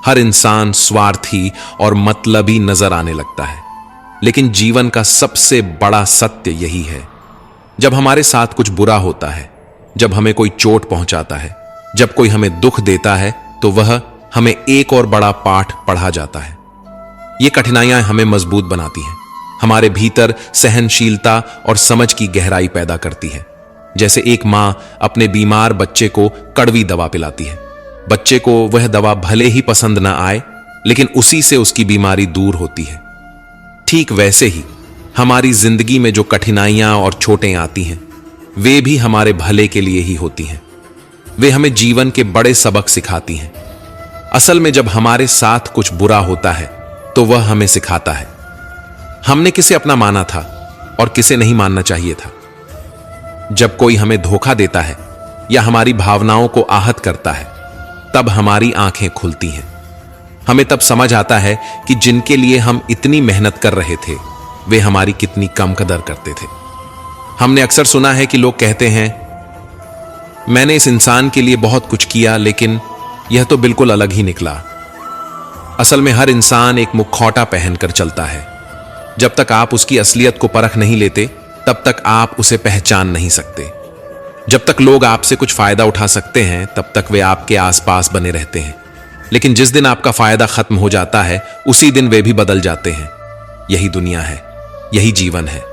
हर इंसान स्वार्थी और मतलबी नजर आने लगता है। लेकिन जीवन का सबसे बड़ा सत्य यही है, जब हमारे साथ कुछ बुरा होता है, जब हमें कोई चोट पहुंचाता है, जब कोई हमें दुख देता है, तो वह हमें एक और बड़ा पाठ पढ़ा जाता है। ये कठिनाइयां हमें मजबूत बनाती हैं, हमारे भीतर सहनशीलता और समझ की गहराई पैदा करती है। जैसे एक मां अपने बीमार बच्चे को कड़वी दवा पिलाती है। बच्चे को वह दवा भले ही पसंद ना आए, लेकिन उसी से उसकी बीमारी दूर होती है। ठीक वैसे ही हमारी जिंदगी में जो कठिनाइयां और चोटें आती हैं, वे भी हमारे भले के लिए ही होती हैं। वे हमें जीवन के बड़े सबक सिखाती हैं। असल में जब हमारे साथ कुछ बुरा होता है, तो वह हमें सिखाता है हमने किसे अपना माना था और किसे नहीं मानना चाहिए था। जब कोई हमें धोखा देता है या हमारी भावनाओं को आहत करता है, तब हमारी आंखें खुलती हैं। हमें तब समझ आता है कि जिनके लिए हम इतनी मेहनत कर रहे थे, वे हमारी कितनी कम कदर करते थे। हमने अक्सर सुना है कि लोग कहते हैं, मैंने इस इंसान के लिए बहुत कुछ किया, लेकिन यह तो बिल्कुल अलग ही निकला। असल में हर इंसान एक मुखौटा पहनकर चलता है। जब तक आप उसकी असलियत को परख नहीं लेते, तब तक आप उसे पहचान नहीं सकते। जब तक लोग आपसे कुछ फायदा उठा सकते हैं, तब तक वे आपके आसपास बने रहते हैं। लेकिन जिस दिन आपका फायदा खत्म हो जाता है, उसी दिन वे भी बदल जाते हैं। यही दुनिया है, यही जीवन है,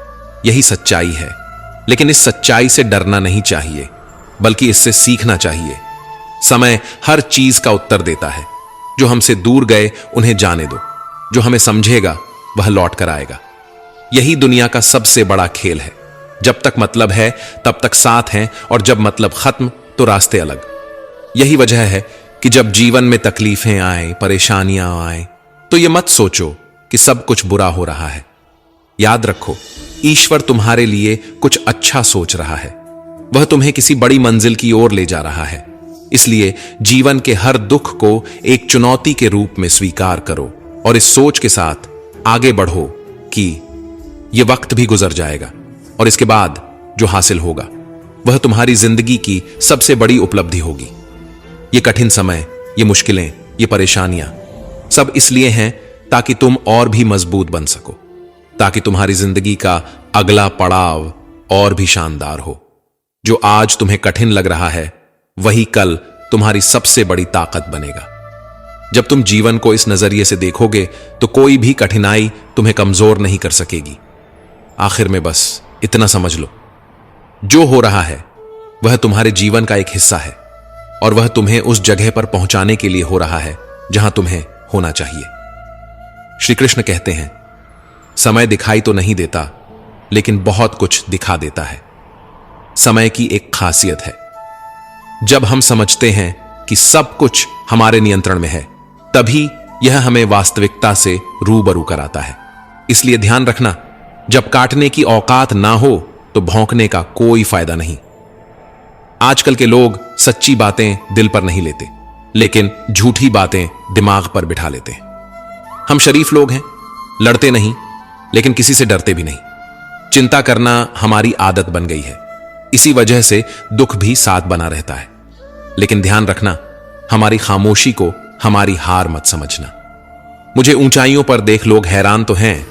यही सच्चाई है। लेकिन इस सच्चाई से डरना नहीं चाहिए, बल्कि इससे सीखना चाहिए। समय हर चीज का उत्तर देता है। जो हमसे दूर गए उन्हें जाने दो, जो हमें समझेगा वह लौट कर आएगा। यही दुनिया का सबसे बड़ा खेल है। जब तक मतलब है तब तक साथ हैं, और जब मतलब खत्म तो रास्ते अलग। यही वजह है कि जब जीवन में तकलीफें आए, परेशानियां आए, तो यह मत सोचो कि सब कुछ बुरा हो रहा है। याद रखो, ईश्वर तुम्हारे लिए कुछ अच्छा सोच रहा है। वह तुम्हें किसी बड़ी मंजिल की ओर ले जा रहा है। इसलिए जीवन के हर दुख को एक चुनौती के रूप में स्वीकार करो, और इस सोच के साथ आगे बढ़ो कि यह वक्त भी गुजर जाएगा, और इसके बाद जो हासिल होगा वह तुम्हारी जिंदगी की सबसे बड़ी उपलब्धि होगी। ये कठिन समय, ये मुश्किलें, ये परेशानियां सब इसलिए हैं ताकि तुम और भी मजबूत बन सको, ताकि तुम्हारी जिंदगी का अगला पड़ाव और भी शानदार हो। जो आज तुम्हें कठिन लग रहा है वही कल तुम्हारी सबसे बड़ी ताकत बनेगा। जब तुम जीवन को इस नजरिए से देखोगे तो कोई भी कठिनाई तुम्हें कमजोर नहीं कर सकेगी। आखिर में बस इतना समझ लो, जो हो रहा है वह तुम्हारे जीवन का एक हिस्सा है और वह तुम्हें उस जगह पर पहुंचाने के लिए हो रहा है जहां तुम्हें होना चाहिए। श्री कृष्ण कहते हैं, समय दिखाई तो नहीं देता लेकिन बहुत कुछ दिखा देता है। समय की एक खासियत है, जब हम समझते हैं कि सब कुछ हमारे नियंत्रण में है तभी यह हमें वास्तविकता से रूबरू कराता है। इसलिए ध्यान रखना, जब काटने की औकात ना हो तो भौंकने का कोई फायदा नहीं। आजकल के लोग सच्ची बातें दिल पर नहीं लेते लेकिन झूठी बातें दिमाग पर बिठा लेते हैं। हम शरीफ लोग हैं, लड़ते नहीं लेकिन किसी से डरते भी नहीं। चिंता करना हमारी आदत बन गई है, इसी वजह से दुख भी साथ बना रहता है। लेकिन ध्यान रखना, हमारी खामोशी को हमारी हार मत समझना। मुझे ऊंचाइयों पर देख लोग हैरान तो हैं,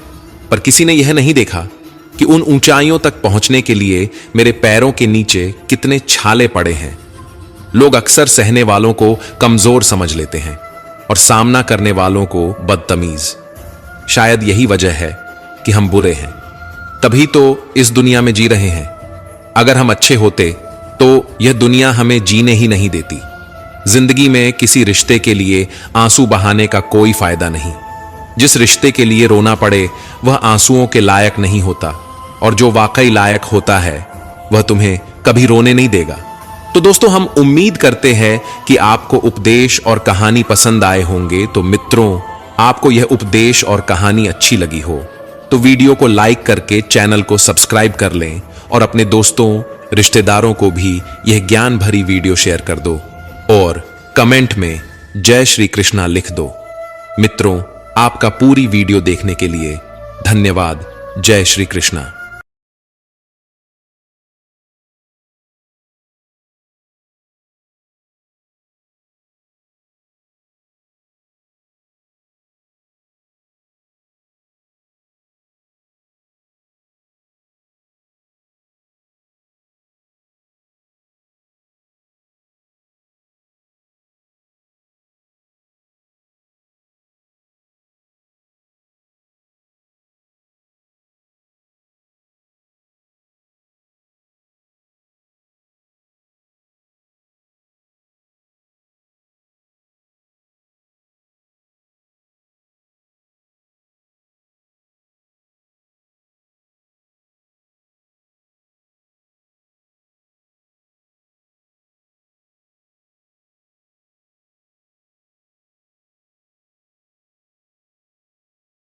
पर किसी ने यह नहीं देखा कि उन ऊंचाइयों तक पहुंचने के लिए मेरे पैरों के नीचे कितने छाले पड़े हैं। लोग अक्सर सहने वालों को कमजोर समझ लेते हैं और सामना करने वालों को बदतमीज। शायद यही वजह है कि हम बुरे हैं, तभी तो इस दुनिया में जी रहे हैं। अगर हम अच्छे होते तो यह दुनिया हमें जीने ही नहीं देती। जिंदगी में किसी रिश्ते के लिए आंसू बहाने का कोई फायदा नहीं। जिस रिश्ते के लिए रोना पड़े वह आंसुओं के लायक नहीं होता, और जो वाकई लायक होता है वह तुम्हें कभी रोने नहीं देगा। तो दोस्तों, हम उम्मीद करते हैं कि आपको उपदेश और कहानी पसंद आए होंगे। तो मित्रों, आपको यह उपदेश और कहानी अच्छी लगी हो तो वीडियो को लाइक करके चैनल को सब्सक्राइब कर लें और अपने दोस्तों, रिश्तेदारों को भी यह ज्ञान भरी वीडियो शेयर कर दो और कमेंट में जय श्री कृष्णा लिख दो। मित्रों, आपका पूरी वीडियो देखने के लिए धन्यवाद। जय श्री कृष्णा।